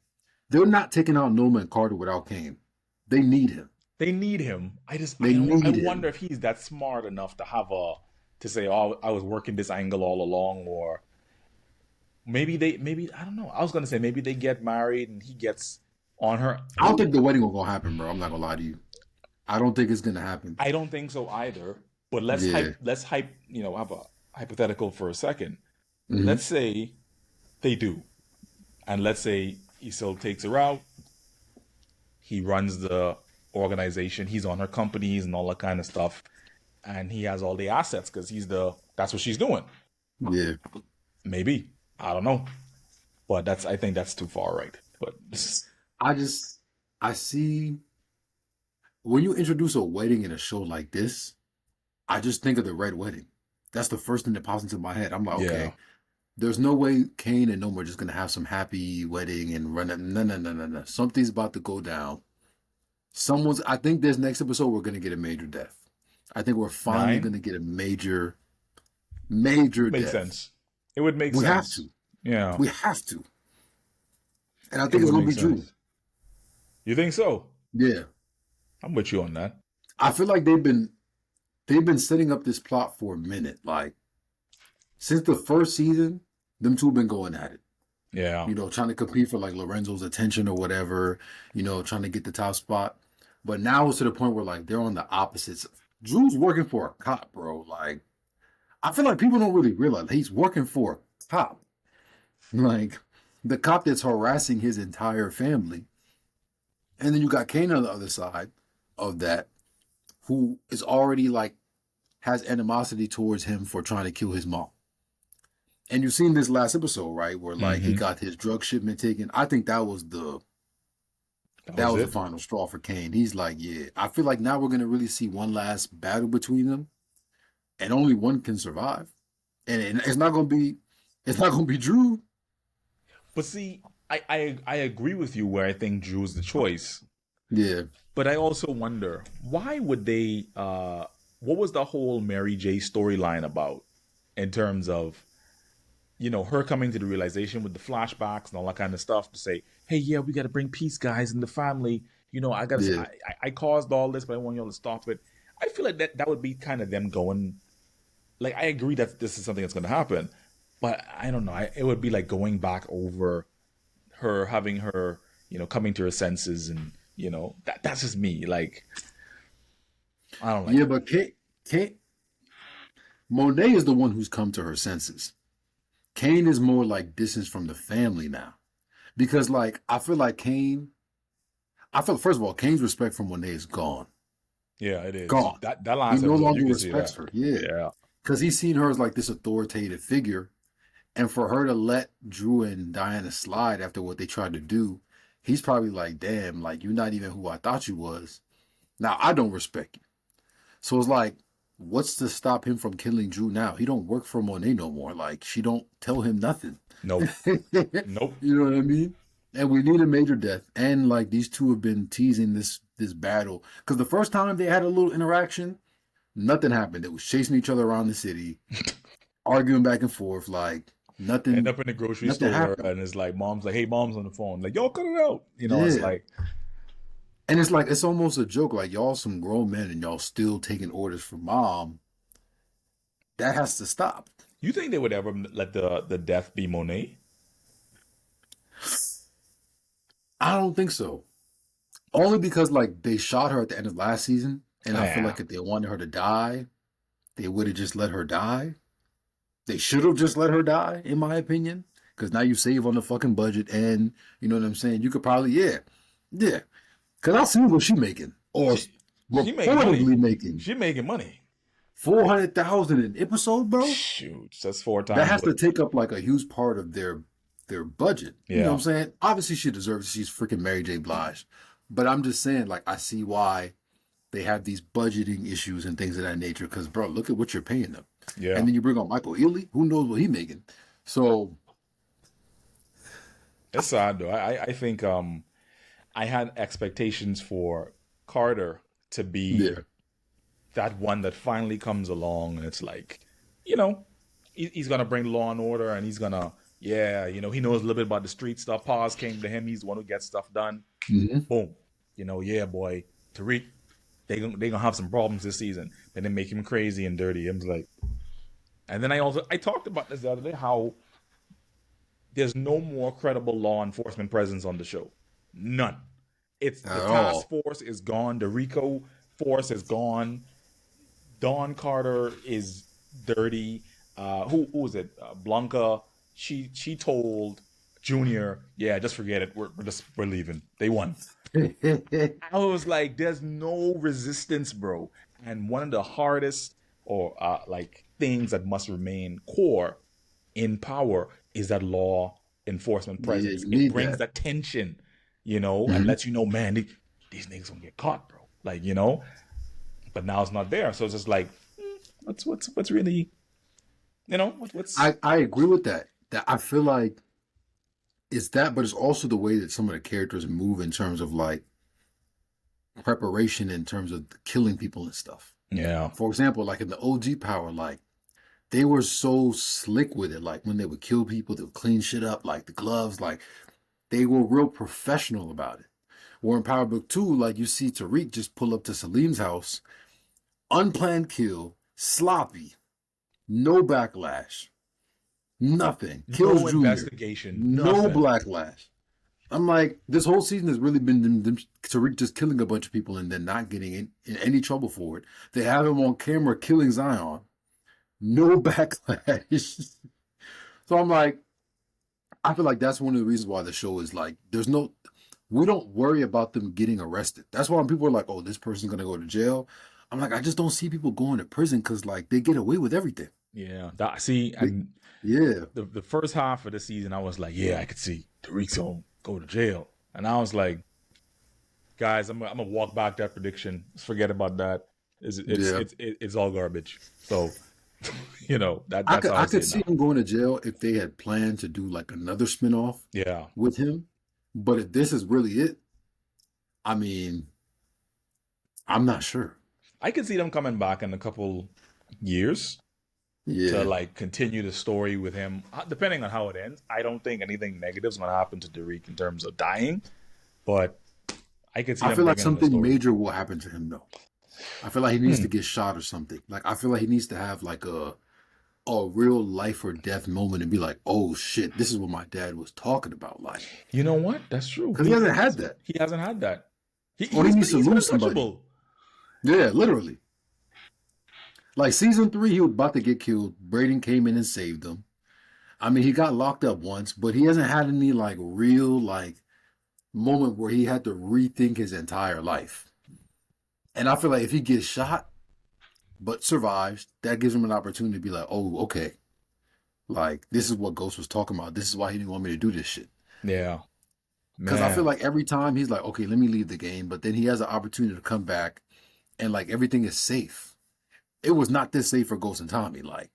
They're not taking out Noma and Carter without Kane. They need him. They need him. They I need wonder him. if he's that smart enough to say, "Oh, I was working this angle all along," or maybe I don't know. I was gonna say maybe they get married and he gets on her. I don't think the wedding will gonna happen, bro. I'm not gonna lie to you. I don't think it's gonna happen. I don't think so either. But Yeah. let's hype, have a hypothetical for a second. Hmm. Let's say they do. And let's say he still takes her out. He runs the organization. He's on her companies and all that kind of stuff. And he has all the assets because that's what she's doing. Yeah. Maybe. I don't know. But I think that's too far right. But I just I see when you introduce a wedding in a show like this, I just think of the Red Wedding. That's the first thing that pops into my head. I'm like, yeah. okay, there's no way Kane and Noma are just gonna have some happy wedding and run it. No, no, no, no, no. Something's about to go down. I think this next episode we're gonna get a major death. I think we're finally 9 gonna get a major makes death. sense. It would make We have sense. to. Yeah. We have to. And I It think it's would gonna make be Drew. sense. You think so? Yeah. I'm with you on that. I feel like they've been setting up this plot for a minute. Like since the first season, them two have been going at it. Yeah. Trying to compete for like Lorenzo's attention or whatever, trying to get the top spot. But now it's to the point where like they're on the opposites. Drew's working for a cop, bro. Like, I feel like people don't really realize he's working for a cop. Like, the cop that's harassing his entire family. And then you got Kane on the other side of that, who is already like, has animosity towards him for trying to kill his mom. And you've seen this last episode, right? Where like he Mm-hmm. got his drug shipment taken. I think that was the That that was was the it. final straw for Kane. He's like, yeah, I feel like now we're gonna really see one last battle between them, and only one can survive. And it's not gonna be Drew. But see, I agree with you where I think Drew's the choice. Yeah, But I also wonder why would they what was the whole Mary J storyline about in terms of her coming to the realization with the flashbacks and all that kind of stuff to say, hey, yeah, we got to bring peace, guys, in the family. Yeah. I caused all this, but I want y'all to stop it. I feel like that would be kind of them going, like, I agree that this is something that's going to happen, but I don't know. It would be like going back over her, having her, coming to her senses, and that's just me. Like, I don't like Yeah, it. but Kate Monet is the one who's come to her senses. Kane is more like distance from the family now. Because like I feel first of all, Kane's respect for Monet is gone. Yeah, it is. Gone. That He last no episode, you longer can see respects that. her. Yeah. Yeah. Because he's seen her as like this authoritative figure. And for her to let Drew and Diana slide after what they tried to do, he's probably like, damn, like you're not even who I thought you was. Now I don't respect you. So it's like, what's to stop him from killing Drew now? He don't work for Monet no more. Like she don't tell him nothing. Nope. You Nope. know what I mean? And we need a major death. And like these two have been teasing this battle. Because the first time they had a little interaction, nothing happened. They was chasing each other around the city, arguing back and forth, like End nothing up in the grocery nothing store, happened. and it's like mom's like, "Hey, mom's on the phone." Like, yo, cut it out. It's Yeah. like, And it's like it's almost a joke, like y'all some grown men and y'all still taking orders from mom. That has to stop. you think they would ever let the death be Monet? I don't think so. Only because like they shot her at the end of last season, and I feel Yeah. like if they wanted her to die, they would have just let her die. They should have just let her die, in my opinion. Because now you save on the fucking budget, and you know what I'm saying. You could probably, yeah. Because I see what she making, or She making money. reportedly making She making money. 400,000 an episode, bro. Shoot, that's four That times has what? to take up like a huge part of their budget. You know what Yeah. I'm saying? Obviously, she deserves it. She's freaking Mary J. Blige. But I'm just saying, like, I see why they have these budgeting issues and things of that nature. Because, bro, look at what you're paying them. Yeah. And then you bring on Michael Ealy. Who knows what he's making? So, It's sad though. I think I had expectations for Carter to be yeah. that one that finally comes along, and it's like, you know, he's gonna bring law and order, and he's gonna, yeah, he knows a little bit about the street stuff. Pause came to him. He's the one who gets stuff done. Mm-hmm. Boom. Yeah, boy, Tariq, they gonna have some problems this season. And they make him crazy and dirty. I'm like, and then I talked about this the other day, how there's no more credible law enforcement presence on the show. None. It's the At task all. force is gone. The Rico force is gone. Dawn Carter is dirty. Who was it? Blanca. She told Junior, yeah, just forget it. We're leaving. They won. I was like, there's no resistance, bro. And one of the hardest or like things that must remain core in power is that law enforcement Yeah, presence. you It need brings that. that tension, and Mm-hmm. lets you know, man, these niggas gonna get caught, bro. Like, but now it's not there. So it's just like, what's really, what's I agree with that. That I feel like it's that, but it's also the way that some of the characters move in terms of like preparation, in terms of killing people and stuff. yeah. For example, like in the OG Power, like they were so slick with it. Like when they would kill people, they would clean shit up, like the gloves, like they were real professional about it. Where in Power Book 2, like you see Tariq just pull up to Salim's house, unplanned kill, sloppy, no backlash, nothing. Kills No Junior, investigation, no nothing. backlash. I'm like, this whole season has really been Tariq just killing a bunch of people and then not getting in any trouble for it. They have him on camera killing Zion, no backlash. So I'm like, I feel like that's one of the reasons why the show is like, we don't worry about them getting arrested. That's why when people are like, oh, this person's going to go to jail. I'm like, I just don't see people going to prison because like they get away with everything. Yeah. See, They- and yeah. the first half of the season, I was like, yeah, I could see Tariq's gonna go to jail, and I was like, guys, I'm gonna walk back that prediction. Just forget about that. Yeah. It's all garbage. So, I that's could how I I see could it see now. him going to jail if they had planned to do like another spinoff Yeah, with him. But if this is really it, I mean, I'm not sure. I could see them coming back in a couple years, to Yeah. like continue the story with him. Depending on how it ends, I don't think anything negative is going to happen to Tariq in terms of dying, but I could see I them feel like bringing in the something story. major will happen to him though. I feel like he needs Hmm. to get shot or something. Like I feel like he needs to have like a real life or death moment and be like, oh shit, this is what my dad was talking about. Like, You know what? That's true. because he hasn't had that. He hasn't had that. Or he needs to He's been lose somebody. untouchable. Yeah, literally. Like season 3, he was about to get killed. Braden came in and saved him. I mean, he got locked up once, but he hasn't had any like real like moment where he had to rethink his entire life. And I feel like if he gets shot but survives, that gives him an opportunity to be like, oh, okay, like this is what Ghost was talking about. This is why he didn't want me to do this shit. Yeah, Because I feel man. like every time he's like, okay, let me leave the game, but then he has an opportunity to come back and like everything is safe. It was not this safe for Ghost and Tommy. Like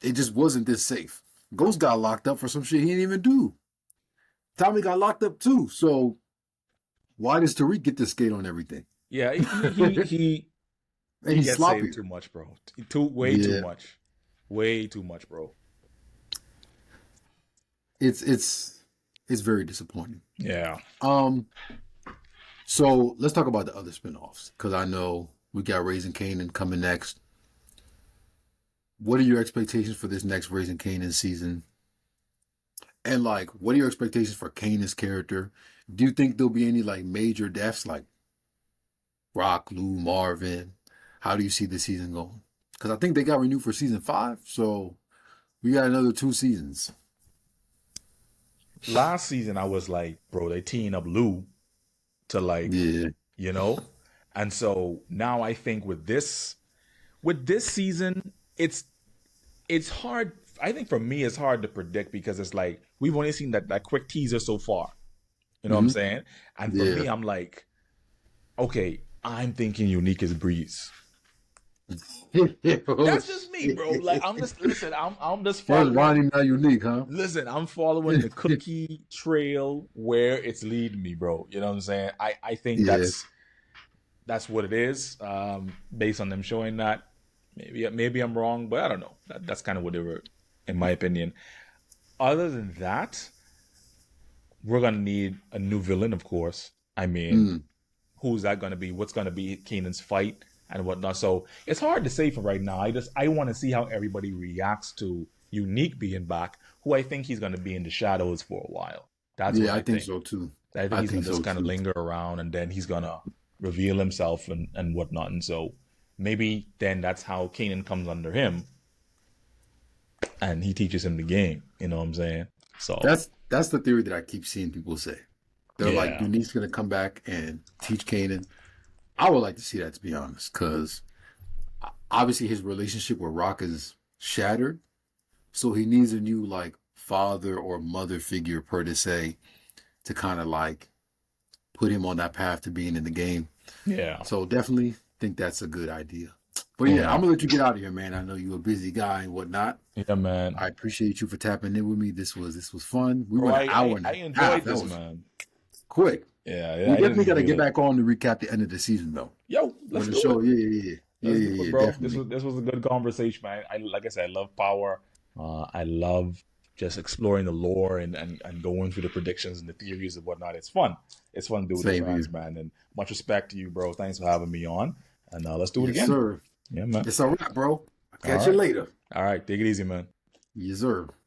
it just wasn't this safe. Ghost got locked up for some shit he didn't even do. Tommy got locked up too. So why does Tariq get to skate on everything? Yeah, And he he's gets saved sloppier. too much, bro. Way too Yeah, much. Way too much, bro. it's very disappointing. Yeah. Um, so let's talk about the other spinoffs because I know we got Raising Kanan coming next. What are your expectations for this next Raising Kanan season? And like, what are your expectations for Kanan's character? Do you think there'll be any like major deaths like Rock, Lou, Marvin? How do you see the season going? Because I think they got renewed for season 5, so we got another 2 seasons. Last season, I was like, bro, they teeing up Lou to like, Yeah. you know, and so now I think with this season, it's hard. I think for me, it's hard to predict because it's like we've only seen that quick teaser so far. You know what I'm Mm-hmm. saying? And for Yeah. me, I'm like, okay, I'm thinking Unique is Breeze. Oh, That's just me, bro. Like shit. I'm just listen. I'm just First following. Ronnie, not unique, huh? Listen, I'm following the cookie trail where it's leading me, bro. You know what I'm saying? I think Yeah. that's what it is. Based on them showing that, maybe I'm wrong, but I don't know. That's kind of what they were, in my opinion. Other than that, we're gonna need a new villain, of course. I mean, Mm. who's that gonna be? What's gonna be Keenan's fight and whatnot? So it's hard to say for right now. I want to see how everybody reacts to Unique being back, who I think he's gonna be in the shadows for a while. That's what Yeah, I I think think. so too. I think I he's think gonna just so kind of too. linger around and then he's gonna reveal himself and whatnot. And so maybe then that's how Kanan comes under him and he teaches him the game. You know what I'm saying? So That's the theory that I keep seeing people say. They're like, yeah, Unique's gonna come back and teach Kanan. I would like to see that, to be honest, because obviously his relationship with Rock is shattered, so he needs a new like father or mother figure per se to kind of like put him on that path to being in the game. yeah, So definitely think that's a good idea. But yeah, yeah, I'm gonna let you get out of here, man. I know you're a busy guy and whatnot. yeah, man. I appreciate you for tapping in with me. This was fun. We Bro, went an hour and I a half. enjoyed That this, was man. quick. Yeah, yeah, We I didn't definitely got to get feel it. back on to recap the end of the season, though. Yo, When let's the do it. show, Let's do it, bro. definitely. This was a good conversation, man. I like I said, I love power. I love just exploring the lore and going through the predictions and the theories and whatnot. It's fun. It's fun to do with the Same friends, here. man. And much respect to you, bro. Thanks for having me on. And let's do it Yes, again. sir. Yeah, man. It's a wrap, bro. I'll All catch you right. later. All right. Take it easy, man. Yes, sir.